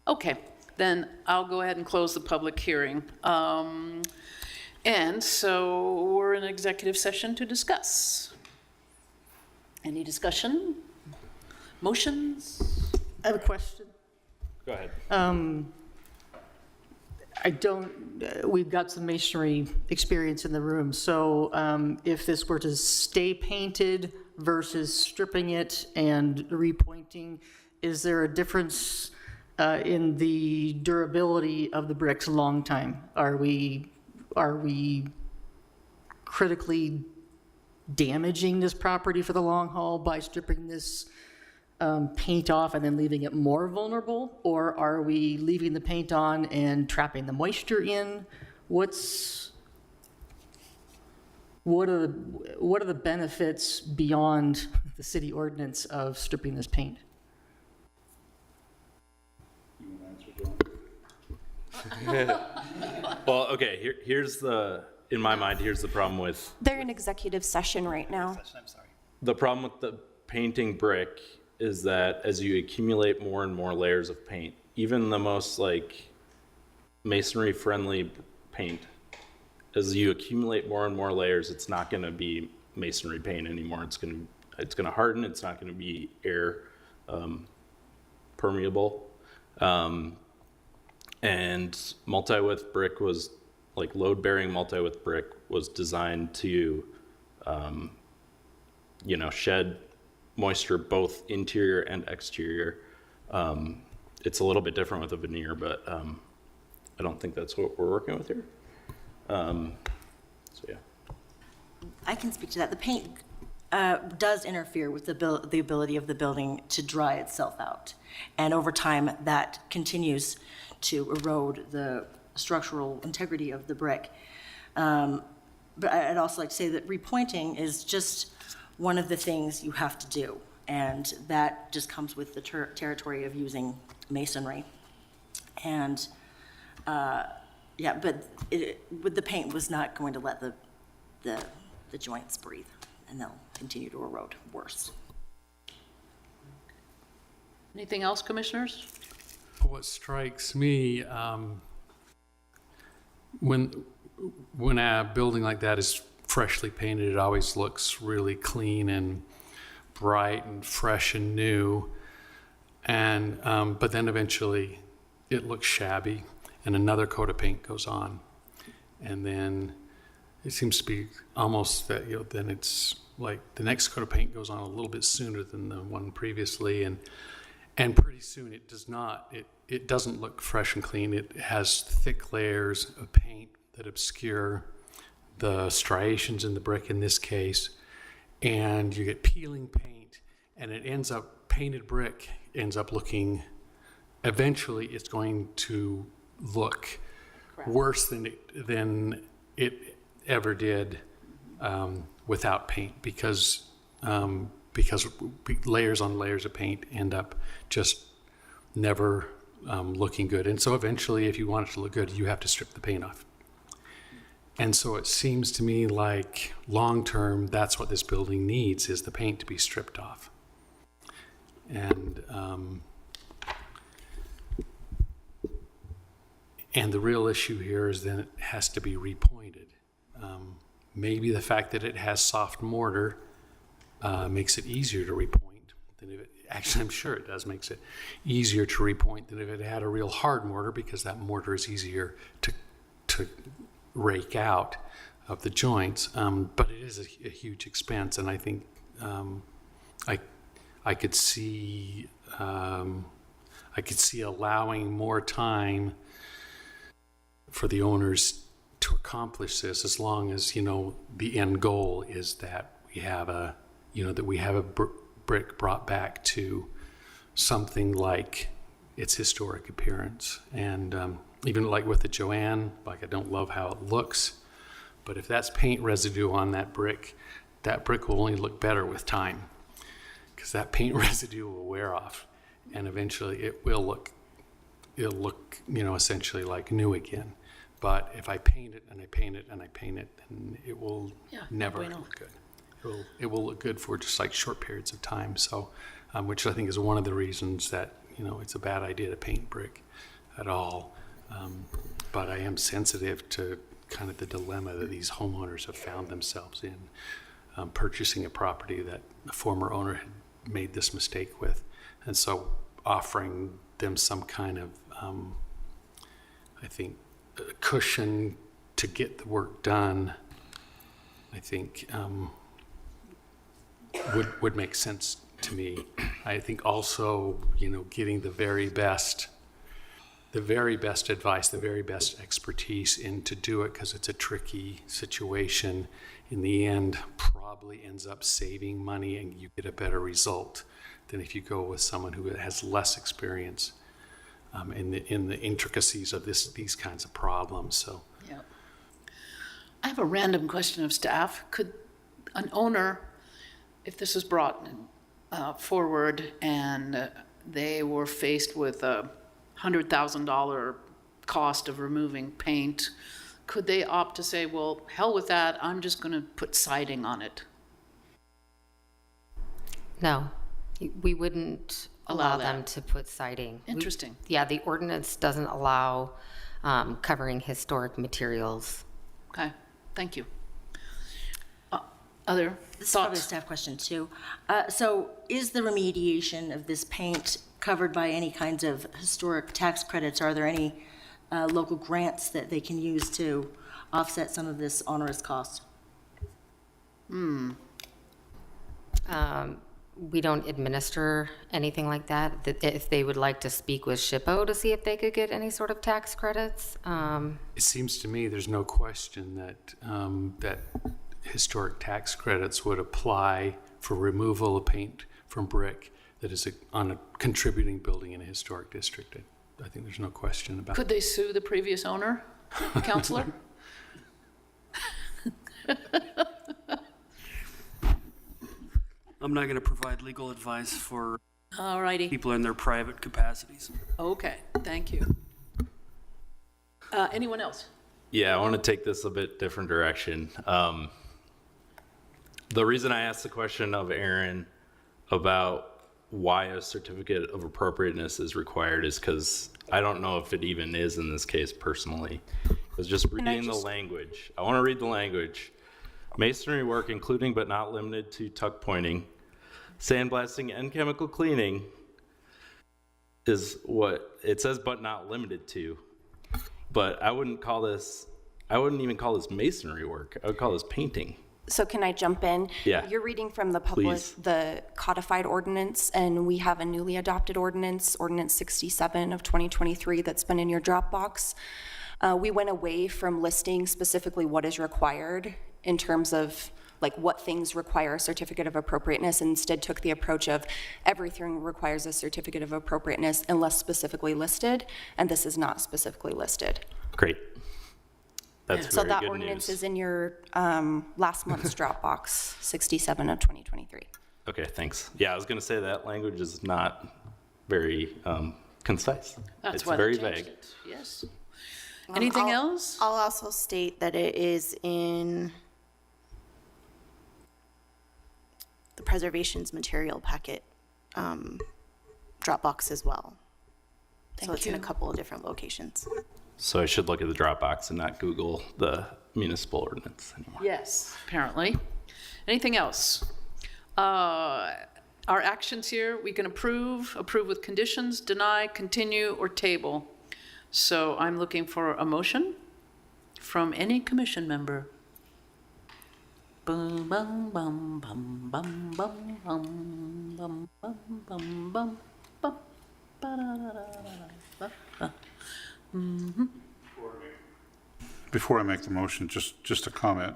Okay, then I'll go ahead and close the public hearing. And so we're in executive session to discuss. Any discussion? Motions? I have a question. Go ahead. We've got some masonry experience in the room, so if this were to stay painted versus stripping it and repointing, is there a difference in the durability of the bricks long time? Are we critically damaging this property for the long haul by stripping this paint off and then leaving it more vulnerable? Or are we leaving the paint on and trapping the moisture in? What are the benefits beyond the city ordinance of stripping this paint? Well, okay, in my mind, here's the problem with, They're in executive session right now. the problem with the painting brick is that as you accumulate more and more layers of paint, even the most like masonry friendly paint, as you accumulate more and more layers, it's not going to be masonry paint anymore. It's going to harden. It's not going to be air permeable. And multi-width brick was like load-bearing multi-width brick was designed to, shed moisture both interior and exterior. It's a little bit different with a veneer, but I don't think that's what we're working with here. So yeah. I can speak to that. The paint does interfere with the ability of the building to dry itself out. And over time, that continues to erode the structural integrity of the brick. But I'd also like to say that repointing is just one of the things you have to do. And that just comes with the territory of using masonry. And but with the paint was not going to let the joints breathe, and they'll continue to erode worse. Anything else, commissioners? What strikes me, when a building like that is freshly painted, it always looks really clean and bright and fresh and new. And but then eventually it looks shabby, and another coat of paint goes on, and then it seems to be almost that then it's like the next coat of paint goes on a little bit sooner than the one previously, and pretty soon it does not. It doesn't look fresh and clean. It has thick layers of paint that obscure the striations in the brick in this case, and you get peeling paint, and it ends up, painted brick ends up looking, eventually it's going to look worse than it ever did without paint, because layers on layers of paint end up just never looking good. And so eventually, if you want it to look good, you have to strip the paint off. And so it seems to me like long-term, that's what this building needs, is the paint to be stripped off. And And the real issue here is then it has to be repointed. Maybe the fact that it has soft mortar makes it easier to repoint than if it, actually I'm sure it does, makes it easier to repoint than if it had a real hard mortar, because that mortar is easier to rake out of the joints. But it is a huge expense, and I think I could see allowing more time for the owners to accomplish this, as long as, you know, the end goal is that we have a, you know, that we have a brick brought back to something like its historic appearance. And even like with the Joanne, like, I don't love how it looks, but if that's paint residue on that brick will only look better with time, because that paint residue will wear off, and eventually it'll look, you know, essentially like new again. But if I paint it and I paint it and I paint it, then it will never look good. It will look good for just like short periods of time. So, which I think is one of the reasons that, you know, it's a bad idea to paint brick at all. But I am sensitive to kind of the dilemma that these homeowners have found themselves in, purchasing a property that the former owner had made this mistake with. And so offering them some kind of, I think, cushion to get the work done, I think would make sense to me. I think also, you know, getting the very best advice, the very best expertise in to do it, because it's a tricky situation. In the end, probably ends up saving money, and you get a better result than if you go with someone who has less experience in the intricacies of these kinds of problems. So, Yeah. I have a random question of staff. Could an owner, if this is brought forward and they were faced with a $100,000 cost of removing paint, could they opt to say, well, hell with that, I'm just going to put siding on it? No, we wouldn't allow that. them to put siding. Interesting. Yeah, the ordinance doesn't allow covering historic materials. Okay, thank you. Other This is probably a thoughts? staff question too. So is the remediation of this paint covered by any kinds of historic tax credits? Are there any local grants that they can use to offset some of this onerous cost? We don't administer anything like that. If they would like to speak with SHPO to see if they could get any sort of tax credits. it seems to me there's no question that that historic tax credits would apply for removal of paint from brick that is on a contributing building in a historic district. I think there's no question about it. Could they sue the previous owner, Counselor? I'm not going to provide legal advice for All righty. people in their private capacities. Okay, thank you. Anyone else? Yeah, I want to take this a bit different direction. The reason I asked the question of Aaron about why a certificate of appropriateness is required is because I don't know if it even is in this case personally. I was just reading the language. I want to read the language. Masonry work, including but not limited to tuck pointing, sandblasting, and chemical cleaning is what it says, but not limited to. But I wouldn't even call this masonry work. I would call this painting. So can I jump in? Yeah. You're reading from the Please. the codified ordinance, and we have a newly adopted ordinance, Ordinance 67 of 2023, that's been in your Dropbox. We went away from listing specifically what is required in terms of like what things require a certificate of appropriateness, and instead took the approach of everything requires a certificate of appropriateness unless specifically listed, and this is not specifically listed. Great. That's So very that good ordinance news. is in your last month's Dropbox, 67 of 2023. Okay, thanks. Yeah, I was going to say that language is not very concise. That's It's why they very changed vague. it. Yes. Anything else? I'll also state that it is in the preservations material packet Dropbox as well. So Thank it's in a you. couple of different locations. So I should look at the Dropbox and not Google the municipal ordinance anymore. Yes, apparently. Anything else? Our actions here, we can approve with conditions, deny, continue, or table. So I'm looking for a motion from any commission member. Bum, bum, bum, bum, bum, bum, bum, bum, bum, bum, bum, bum, ba-da-da-da-da-da. Before I make the motion, just a comment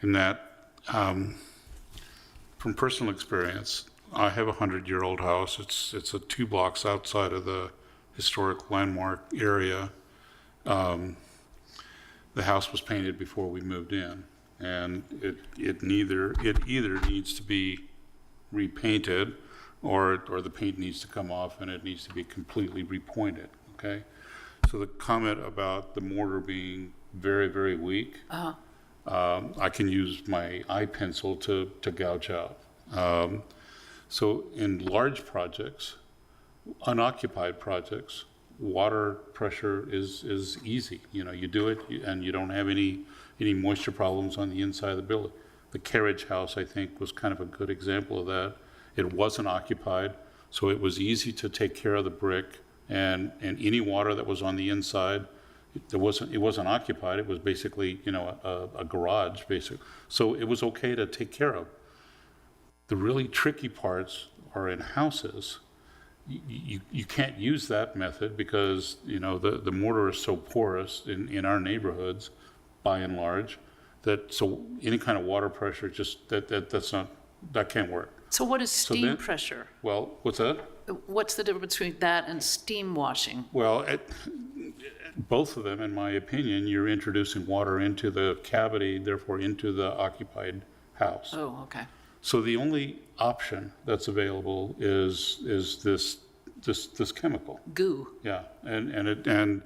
in that, from personal experience, I have a 100-year-old house. It's a 2 blocks outside of the historic landmark area. The house was painted before we moved in, and it either needs to be repainted, or the paint needs to come off and it needs to be completely repointed. Okay, so the comment about the mortar being very, very weak, I can use my eye pencil to gouge out. So in large projects, unoccupied projects, water pressure is easy. You know, you do it and you don't have any moisture problems on the inside of the building. The carriage house, I think, was kind of a good example of that. It wasn't occupied, so it was easy to take care of the brick, and any water that was on the inside, it wasn't occupied. It was basically, you know, a garage, basically. So it was okay to take care of. The really tricky parts are in houses. You can't use that method because, you know, the mortar is so porous in our neighborhoods, by and large, that so any kind of water pressure that can't work. So what is So steam then- pressure? Well, what's that? What's the difference between that and steam washing? Well, both of them, in my opinion, you're introducing water into the cavity, therefore into the occupied house. Oh, okay. So the only option that's available is this chemical. Goo. Yeah, and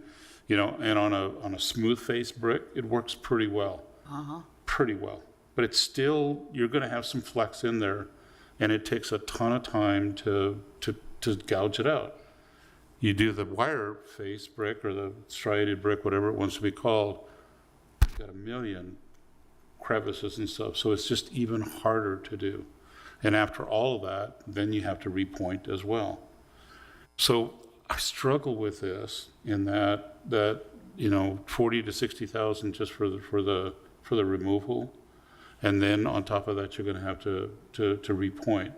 you know, and on a smooth face brick, it works pretty well. Pretty well. But it's still, you're going to have some flecks in there, and it takes a ton of time to gouge it out. You do the wire face brick or the striated brick, whatever it wants to be called, you've got a million crevices and stuff, so it's just even harder to do. And after all of that, then you have to repoint as well. So I struggle with this in that you know, 40 to 60,000 just for the removal, and then on top of that, you're going to have to repoint.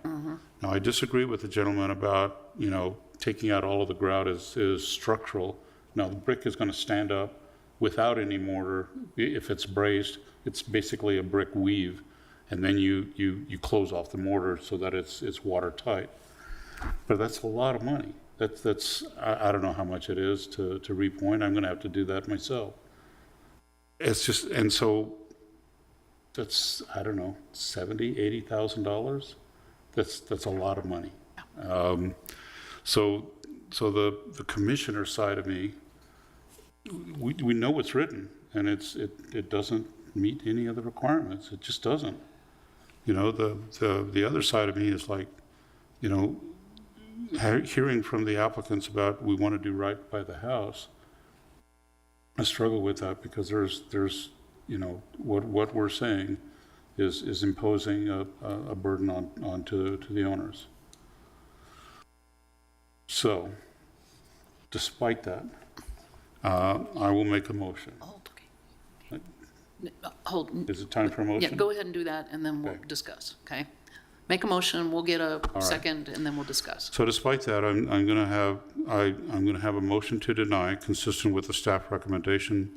Now, I disagree with the gentleman about, you know, taking out all of the grout is structural. Now, the brick is going to stand up without any mortar. If it's braced, it's basically a brick weave, and then you close off the mortar so that it's watertight. But that's a lot of money. I don't know how much it is to repoint. I'm going to have to do that myself. It's just, and so that's, I don't know, $70,000, $80,000. That's a lot of money. So the commissioner side of me, we know what's written, and it doesn't meet any of the requirements. It just doesn't. You know, the other side of me is like, you know, hearing from the applicants about we want to do right by the house. I struggle with that because there's you know, what we're saying is imposing a burden onto the owners. So, despite that, I will make a motion. Hold. Is it time for a motion? Yeah, go ahead and do that, and then we'll discuss, okay? Make a motion, we'll get a right. second, and then we'll discuss. So despite that, I'm going to have a motion to deny consistent with the staff recommendation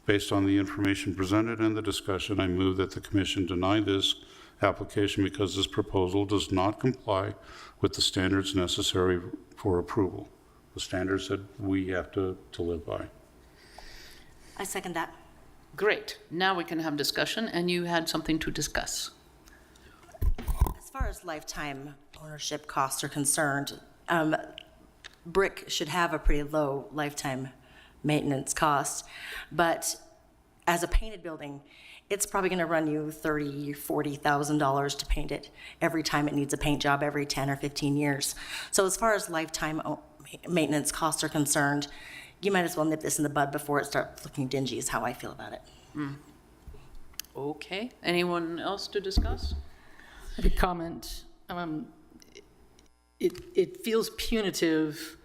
based on the information presented and the discussion. I move that the commission deny this application because this proposal does not comply with the standards necessary for approval, the standards that we have to live by. I second that. Great, now we can have discussion, and you had something to discuss. As far as lifetime ownership costs are concerned, brick should have a pretty low lifetime maintenance cost, but as a painted building, it's probably going to run you $30,000, $40,000 to paint it every time it needs a paint job every 10 or 15 years. So as far as lifetime maintenance costs are concerned, you might as well nip this in the bud before it starts looking dingy, is how I feel about it. Okay, anyone else to discuss? A comment. It feels punitive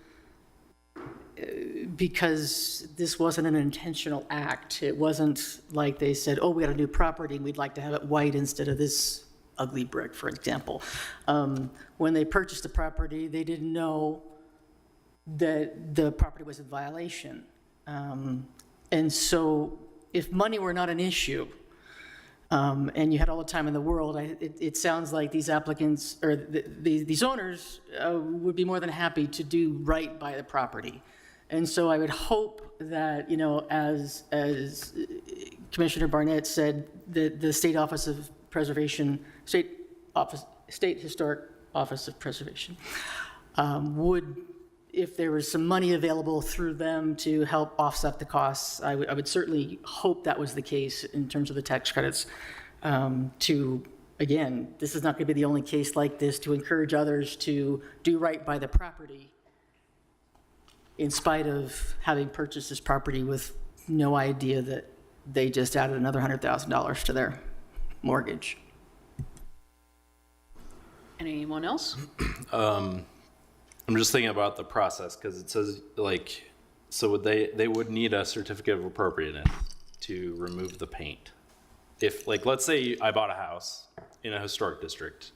because this wasn't an intentional act. It wasn't like they said, oh, we got a new property and we'd like to have it white instead of this ugly brick, for example. When they purchased the property, they didn't know that the property was in violation. And so if money were not an issue, and you had all the time in the world, it sounds like these applicants, or these owners would be more than happy to do right by the property. And so I would hope that, you know, as Commissioner Barnett said, the State Office of Preservation, State Historic Office of Preservation would, if there was some money available through them to help offset the costs, I would certainly hope that was the case in terms of the tax credits. Again, this is not going to be the only case like this, to encourage others to do right by the property in spite of having purchased this property with no idea that they just added another $100,000 to their mortgage. Anyone else? I'm just thinking about the process, because it says, like, so would they would need a certificate of appropriateness to remove the paint. If, like, let's say I bought a house in a historic district,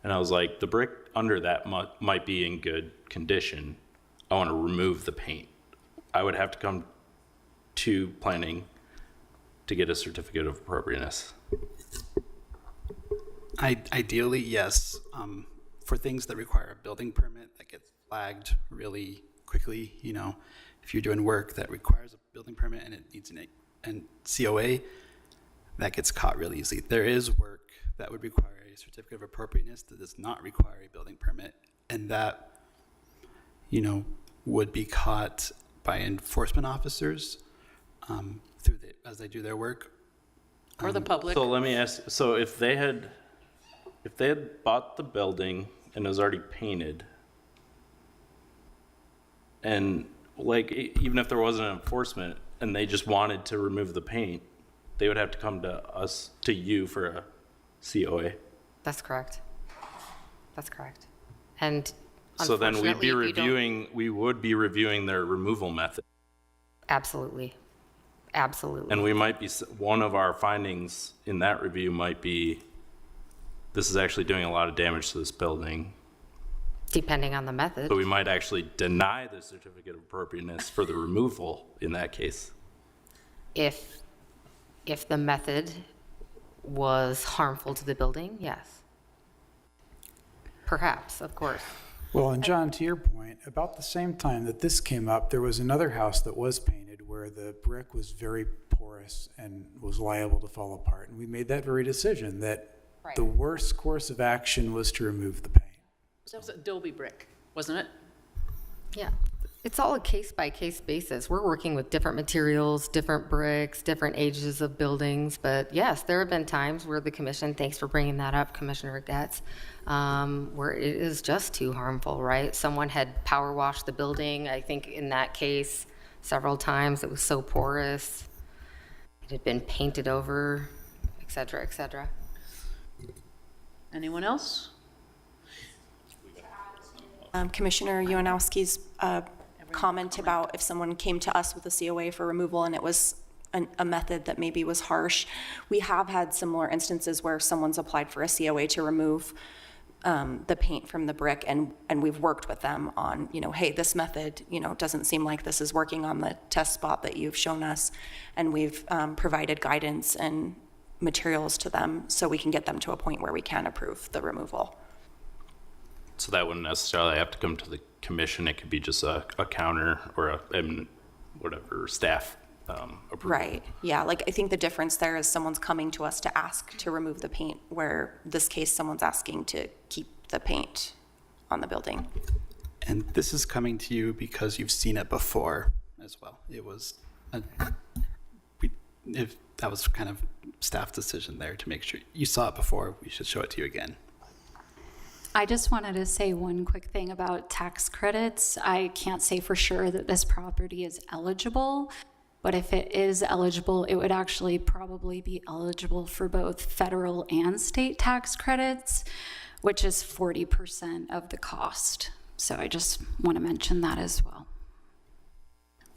and I was like, the brick under that might be in good condition. I want to remove the paint. I would have to come to planning to get a certificate of appropriateness. Ideally, yes. For things that require a building permit that gets flagged really quickly, you know, if you're doing work that requires a building permit and it needs an COA, that gets caught really easily. There is work that would require a certificate of appropriateness that does not require a building permit, and that, you know, would be caught by enforcement officers as they do their work. Or the public? So let me ask, so if they had bought the building and it was already painted, and like, even if there wasn't an enforcement and they just wanted to remove the paint, they would have to come to you for a COA. That's correct. That's correct. And So then we would be reviewing their removal method. Absolutely. Absolutely. And we might be, one of our findings in that review might be, this is actually doing a lot of damage to this building. Depending on the method. So we might actually deny the certificate of appropriateness for the removal in that case. If the method was harmful to the building, yes. Perhaps, of course. Well, and John, to your point, about the same time that this came up, there was another house that was painted where the brick was very porous and was liable to fall apart. And we made that very decision that the worst course of action was to remove the paint. That was Adobe brick, wasn't it? Yeah. It's all a case-by-case basis. We're working with different materials, different bricks, different ages of buildings. But yes, there have been times where the commission, thanks for bringing that up, Commissioner Getz, where it is just too harmful, right? Someone had power washed the building. I think in that case, several times, it was so porous. It had been painted over, et cetera, et cetera. Anyone else? Commissioner Uwanowski's comment about if someone came to us with a COA for removal and it was a method that maybe was harsh. We have had similar instances where someone's applied for a COA to remove the paint from the brick, and we've worked with them on, you know, hey, this method, you know, doesn't seem like this is working on the test spot that you've shown us, and we've provided guidance and materials to them so we can get them to a point where we can approve the removal. So that wouldn't necessarily have to come to the commission. It could be just a counter or whatever staff approval. Right, yeah, like I think the difference there is someone's coming to us to ask to remove the paint, where this case, someone's asking to keep the paint on the building. And this is coming to you because you've seen it before as well. It was, if that was kind of staff decision there to make sure you saw it before, we should show it to you again. I just wanted to say one quick thing about tax credits. I can't say for sure that this property is eligible, but if it is eligible, it would actually probably be eligible for both federal and state tax credits, which is 40% of the cost. So I just want to mention that as well.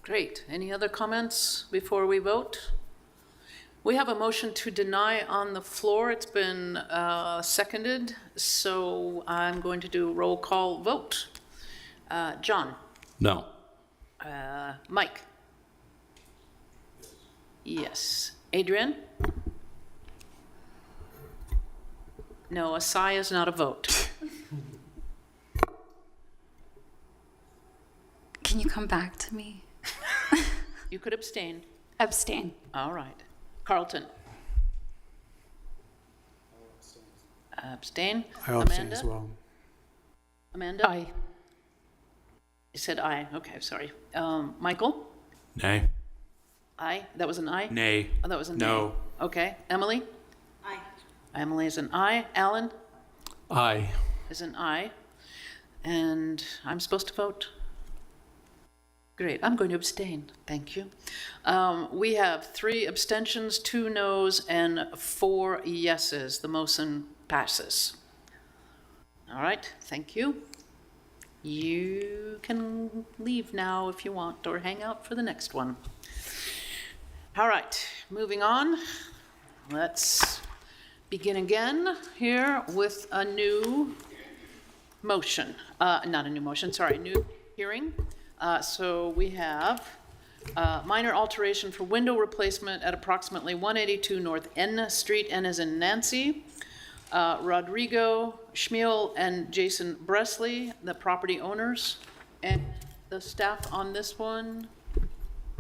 Great. Any other comments before we vote? We have a motion to deny on the floor. It's been seconded, so I'm going to do a roll call vote. John? No. Mike? Yes. Adrian? No, a sigh is not a vote. Can you come back to me? You could abstain. Abstain. All right. Carlton? Abstain. I'll abstain as well. Amanda? Aye. You said aye. Okay, sorry. Michael? Nay. Aye. That was an aye? Nay. Oh, that was a nay. No. Okay. Emily? Aye. Emily is an aye. Alan Aye. is an aye. And I'm supposed to vote? Great. I'm going to abstain. Thank you. We have 3 abstentions, 2 noes, and 4 yeses. The motion passes. All right. Thank you. You can leave now if you want, or hang out for the next one. All right. Moving on. Let's begin again here with a new motion. Not a new motion, sorry, new hearing. So we have minor alteration for window replacement at approximately 182 North N Street. N as in Nancy. Rodrigo Schmiel and Jason Bresley, the property owners. And the staff on this one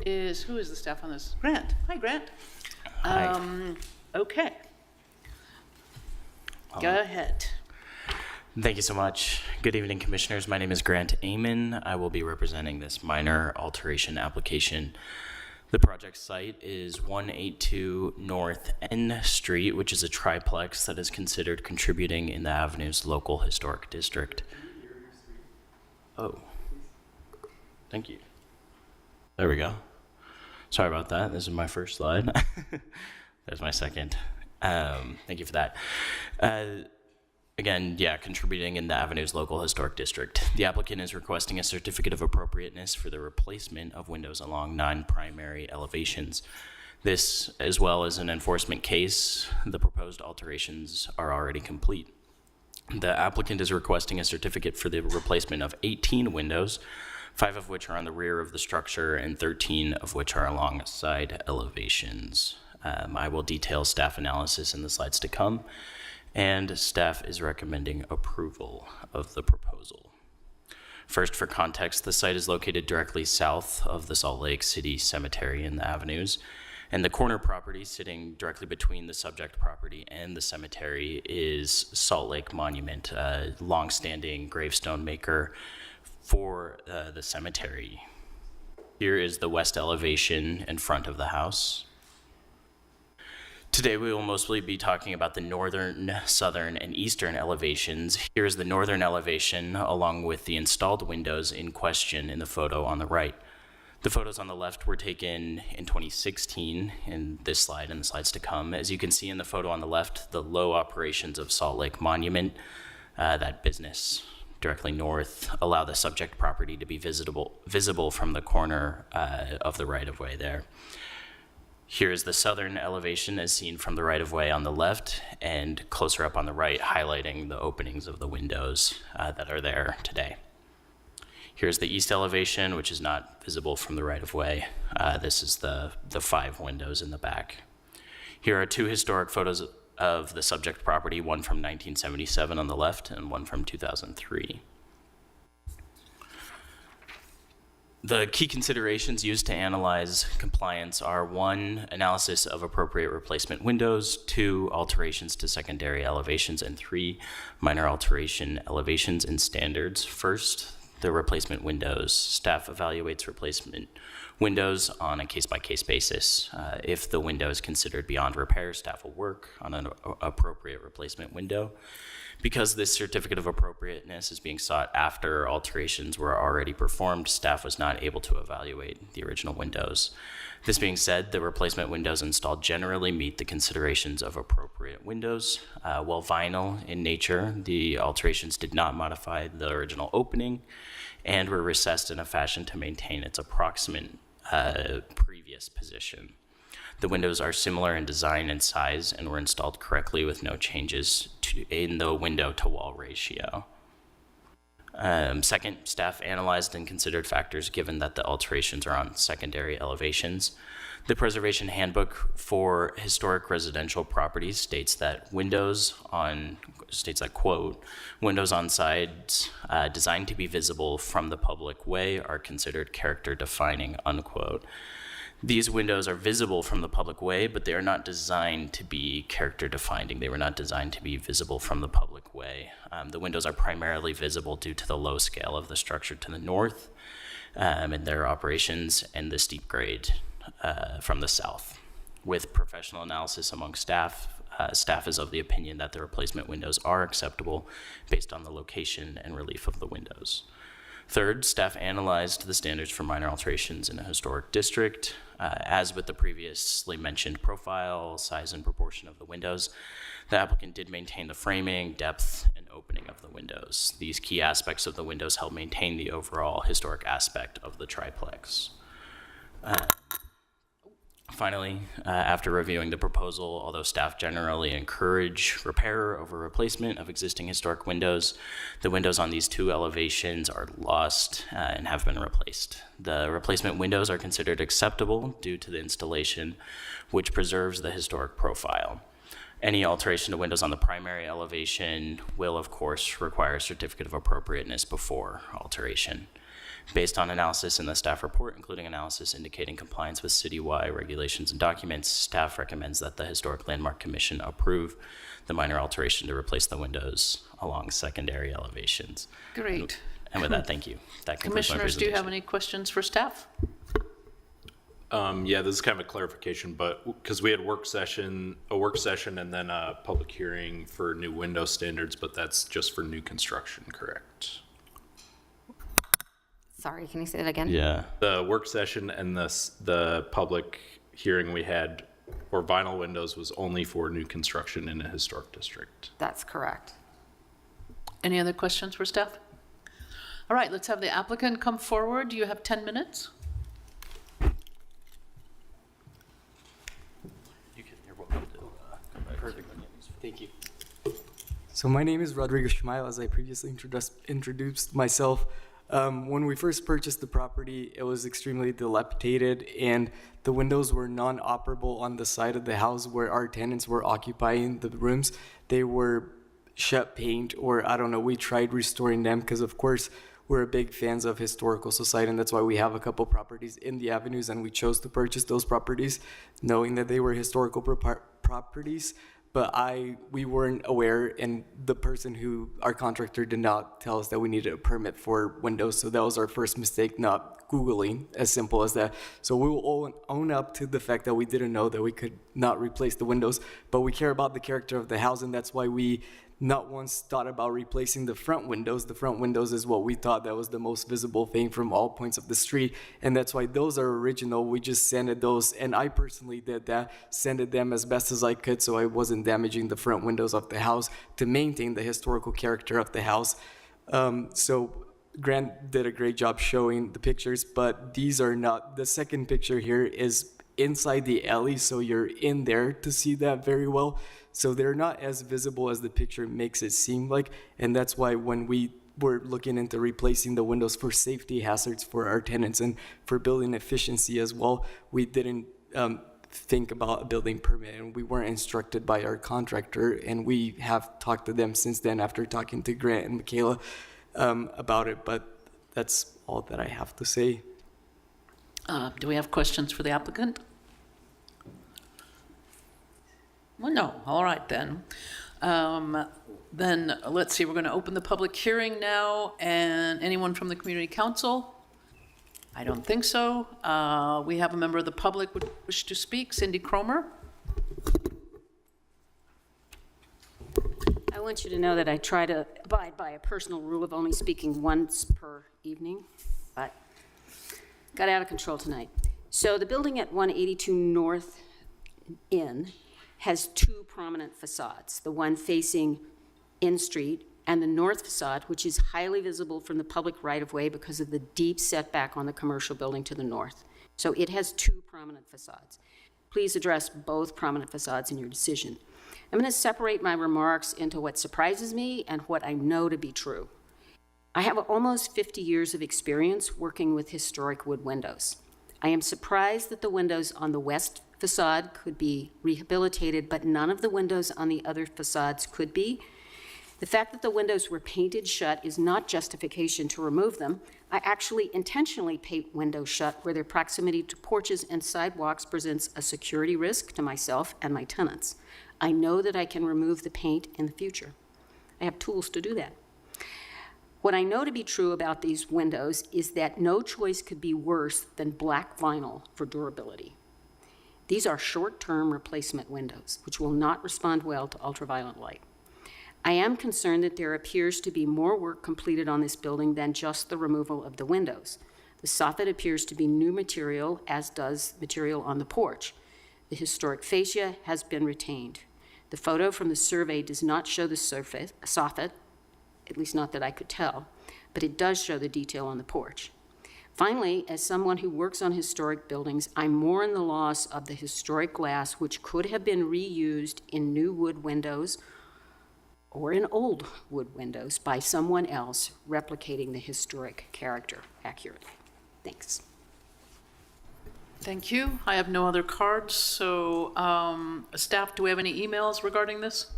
is, who is the staff on this? Grant. Hi, Grant. Hi. Okay. Go ahead. Thank you so much. Good evening, Commissioners. My name is Grant Amon. I will be representing this minor alteration application. The project site is 182 North N Street, which is a triplex that is considered contributing in the Avenues Local Historic District. Oh, thank you. There we go. Sorry about that. This is my first slide. There's my second. Thank you for that. Again, yeah, contributing in the Avenues Local Historic District. The applicant is requesting a certificate of appropriateness for the replacement of windows along 9 primary elevations. This, as well as an enforcement case, the proposed alterations are already complete. The applicant is requesting a certificate for the replacement of 18 windows, 5 of which are on the rear of the structure and 13 of which are along side elevations. I will detail staff analysis in the slides to come, and staff is recommending approval of the proposal. First, for context, the site is located directly south of the Salt Lake City Cemetery in the Avenues, and the corner property sitting directly between the subject property and the cemetery is Salt Lake Monument, a longstanding gravestone maker for the cemetery. Here is the west elevation in front of the house. Today we will mostly be talking about the northern, southern, and eastern elevations. Here's the northern elevation along with the installed windows in question in the photo on the right. The photos on the left were taken in 2016 in this slide and the slides to come. As you can see in the photo on the left, the low operations of Salt Lake Monument, that business directly north, allow the subject property to be visible from the corner of the right-of-way there. Here is the southern elevation as seen from the right-of-way on the left and closer up on the right, highlighting the openings of the windows that are there today. Here's the east elevation, which is not visible from the right-of-way. This is the 5 windows in the back. Here are 2 historic photos of the subject property, one from 1977 on the left and one from 2003. The key considerations used to analyze compliance are 1, analysis of appropriate replacement windows, 2, alterations to secondary elevations, and 3, minor alteration elevations and standards. First, the replacement windows. Staff evaluates replacement windows on a case-by-case basis. If the window is considered beyond repair, staff will work on an appropriate replacement window. Because this certificate of appropriateness is being sought after alterations were already performed, staff was not able to evaluate the original windows. This being said, the replacement windows installed generally meet the considerations of appropriate windows. While vinyl in nature, the alterations did not modify the original opening and were recessed in a fashion to maintain its approximate previous position. The windows are similar in design and size and were installed correctly with no changes in the window-to-wall ratio. Second, staff analyzed and considered factors given that the alterations are on secondary elevations. The Preservation Handbook for Historic Residential Properties states that quote, windows on sides designed to be visible from the public way are considered character defining, unquote. These windows are visible from the public way, but they are not designed to be character defining. They were not designed to be visible from the public way. The windows are primarily visible due to the low scale of the structure to the north and their operations and the steep grade from the south. With professional analysis among staff, staff is of the opinion that the replacement windows are acceptable based on the location and relief of the windows. Third, staff analyzed the standards for minor alterations in a historic district. As with the previously mentioned profile, size, and proportion of the windows, the applicant did maintain the framing, depth, and opening of the windows. These key aspects of the windows help maintain the overall historic aspect of the triplex. Finally, after reviewing the proposal, although staff generally encourage repair over replacement of existing historic windows, the windows on these two elevations are lost and have been replaced. The replacement windows are considered acceptable due to the installation, which preserves the historic profile. Any alteration to windows on the primary elevation will, of course, require a certificate of appropriateness before alteration. Based on analysis in the staff report, including analysis indicating compliance with citywide regulations and documents, staff recommends that the Historic Landmark Commission approve the minor alteration to replace the windows along secondary elevations. Great. And with that, thank you. That concludes my Commissioners, do you presentation. have any questions for staff? Yeah, this is kind of a clarification, but because we had a work session and then a public hearing for new window standards, but that's just for new construction, correct? Sorry, can you say that again? Yeah. The work session and the public hearing we had for vinyl windows was only for new construction in a historic district. That's correct. Any other questions for staff? All right, let's have the applicant come forward. You have 10 minutes. You're welcome to come back. Perfect. Thank you. So my name is Rodrigo Schmeil, as I previously introduced myself. When we first purchased the property, it was extremely dilapidated and the windows were non-operable on the side of the house where our tenants were occupying the rooms. They were shut paint, or I don't know, we tried restoring them because of course we're big fans of Historical Society, and that's why we have a couple properties in the avenues, and we chose to purchase those properties knowing that they were historical properties. But we weren't aware, and our contractor did not tell us that we needed a permit for windows, so that was our first mistake, not Googling, as simple as that. So we will own up to the fact that we didn't know that we could not replace the windows, but we care about the character of the house, and that's why we not once thought about replacing the front windows. The front windows is what we thought that was the most visible thing from all points of the street, and that's why those are original. We just sanded those, and I personally did that, sanded them as best as I could so I wasn't damaging the front windows of the house to maintain the historical character of the house. So Grant did a great job showing the pictures, but these are not. The second picture here is inside the alley, so you're in there to see that very well. So they're not as visible as the picture makes it seem like, and that's why when we were looking into replacing the windows for safety hazards for our tenants and for building efficiency as well, we didn't think about a building permit, and we weren't instructed by our contractor, and we have talked to them since then after talking to Grant and Michaela about it, but that's all that I have to say. Do we have questions for the applicant? Well, no. All right, then. Then let's see, we're going to open the public hearing now, and anyone from the community council? I don't think so. We have a member of the public would wish to speak, Cindy Cromer. I want you to know that I try to abide by a personal rule of only speaking once per evening, but got out of control tonight. So the building at 182 North Inn has two prominent facades, the one facing In Street and the north facade, which is highly visible from the public right-of-way because of the deep setback on the commercial building to the north. So it has two prominent facades. Please address both prominent facades in your decision. I'm going to separate my remarks into what surprises me and what I know to be true. I have almost 50 years of experience working with historic wood windows. I am surprised that the windows on the west facade could be rehabilitated, but none of the windows on the other facades could be. The fact that the windows were painted shut is not justification to remove them. I actually intentionally paint windows shut where their proximity to porches and sidewalks presents a security risk to myself and my tenants. I know that I can remove the paint in the future. I have tools to do that. What I know to be true about these windows is that no choice could be worse than black vinyl for durability. These are short-term replacement windows, which will not respond well to ultraviolet light. I am concerned that there appears to be more work completed on this building than just the removal of the windows. The soffit appears to be new material, as does material on the porch. The historic fascia has been retained. The photo from the survey does not show the soffit, at least not that I could tell, but it does show the detail on the porch. Finally, as someone who works on historic buildings, I'm mourn the loss of the historic glass which could have been reused in new wood windows or in old wood windows by someone else replicating the historic character accurately. Thanks. Thank you. I have no other cards, so staff, do we have any emails regarding this?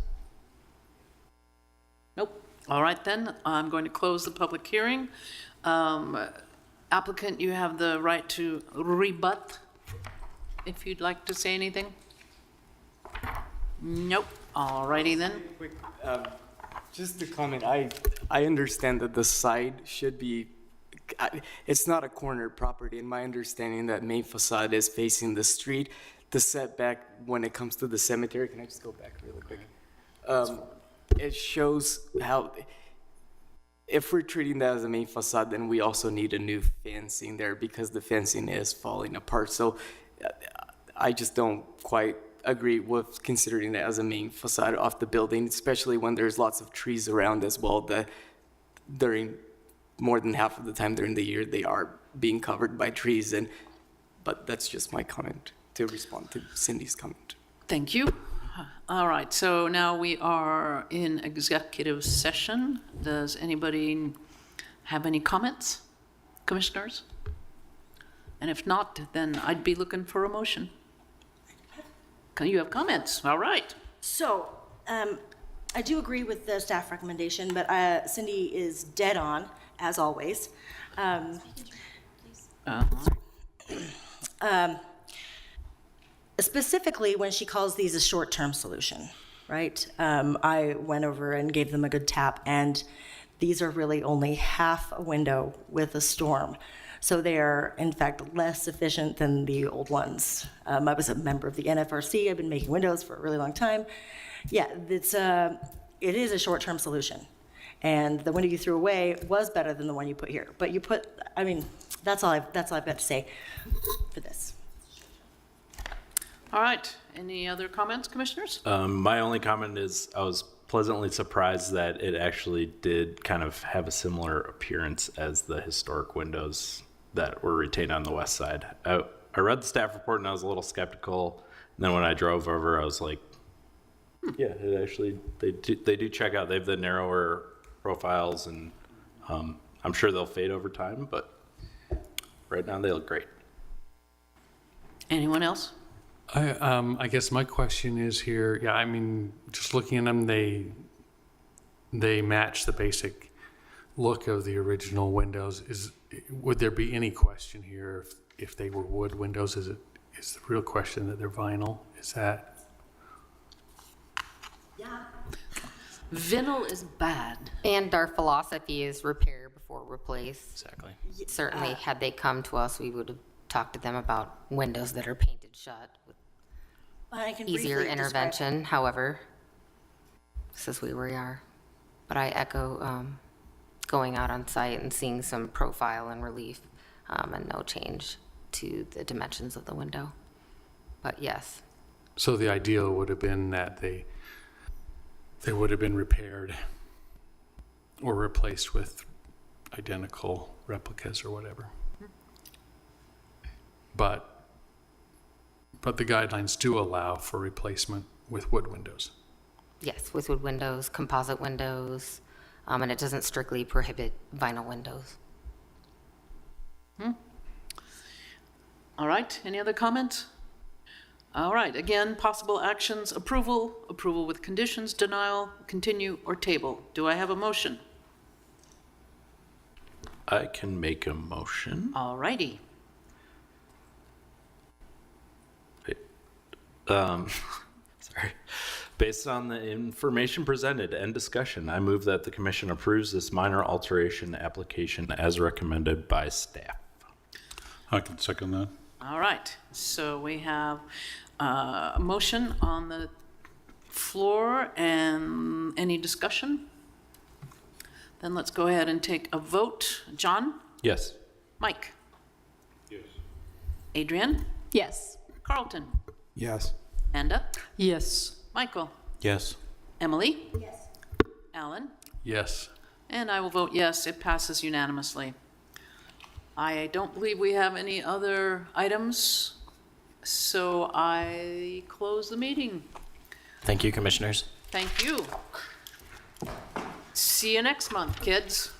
Nope. All right then, I'm going to close the public hearing. Applicant, you have the right to rebut if you'd like to say anything. Nope. All righty then. Quick, just to comment, I understand that the side should be, it's not a corner property. In my understanding, that main facade is facing the street. The setback when it comes to the cemetery, can I just go back really quick? It shows how, if we're treating that as a main facade, then we also need a new fencing there because the fencing is falling apart. So I just don't quite agree with considering that as a main facade of the building, especially when there's lots of trees around as well that during more than half of the time during the year they are being covered by trees. But that's just my comment to respond to Cindy's comment. Thank you. All right, so now we are in executive session. Does anybody have any comments, commissioners? And if not, then I'd be looking for a motion. You have comments, all right. So, I do agree with the staff recommendation, but Cindy is dead on, as always. Specifically, when she calls these a short-term solution, right? I went over and gave them a good tap, and these are really only half a window with a storm. So they are, in fact, less efficient than the old ones. I was a member of the NFRC. I've been making windows for a really long time. Yeah, it is a short-term solution. And the window you threw away was better than the one you put here. But you put, I mean, that's all I've got to say for this. All right, any other comments, commissioners? My only comment is I was pleasantly surprised that it actually did kind of have a similar appearance as the historic windows that were retained on the west side. I read the staff report and I was a little skeptical. And then when I drove over, I was like, yeah, it actually, they do check out. They have the narrower profiles, and I'm sure they'll fade over time, but right now they look great. Anyone else? I guess my question is here, yeah, I mean, just looking at them, they match the basic look of the original windows. Would there be any question here if they were wood windows? Is the real question that they're vinyl? Is that? Yeah. Vinyl is bad. And our philosophy is repair before replace. Exactly. Certainly, had they come to us, we would have talked to them about windows that are painted shut with I can easier briefly intervention, however. This is where we are. But I echo going out on site and seeing some profile and relief, and no change to the dimensions of the window. But yes. So the ideal would have been that they would have been repaired or replaced with identical replicas or whatever. But the guidelines do allow for replacement with wood windows. Yes, with wood windows, composite windows, and it doesn't strictly prohibit vinyl windows. All right, any other comments? All right, again, possible actions, approval with conditions, denial, continue, or table. Do I have a motion? I can make a motion. All righty. Sorry. Based on the information presented and discussion, I move that the commission approves this minor alteration application as recommended by staff. I can second that. All right, so we have a motion on the floor, and any discussion? Then let's go ahead and take a vote. John? Yes. Mike? Yes. Adrian? Yes. Carlton? Yes. Amanda? Yes. Michael? Yes. Emily? Yes. Alan? Yes. And I will vote yes, it passes unanimously. I don't believe we have any other items, so I close the meeting. Thank you, commissioners. Thank you. See you next month, kids.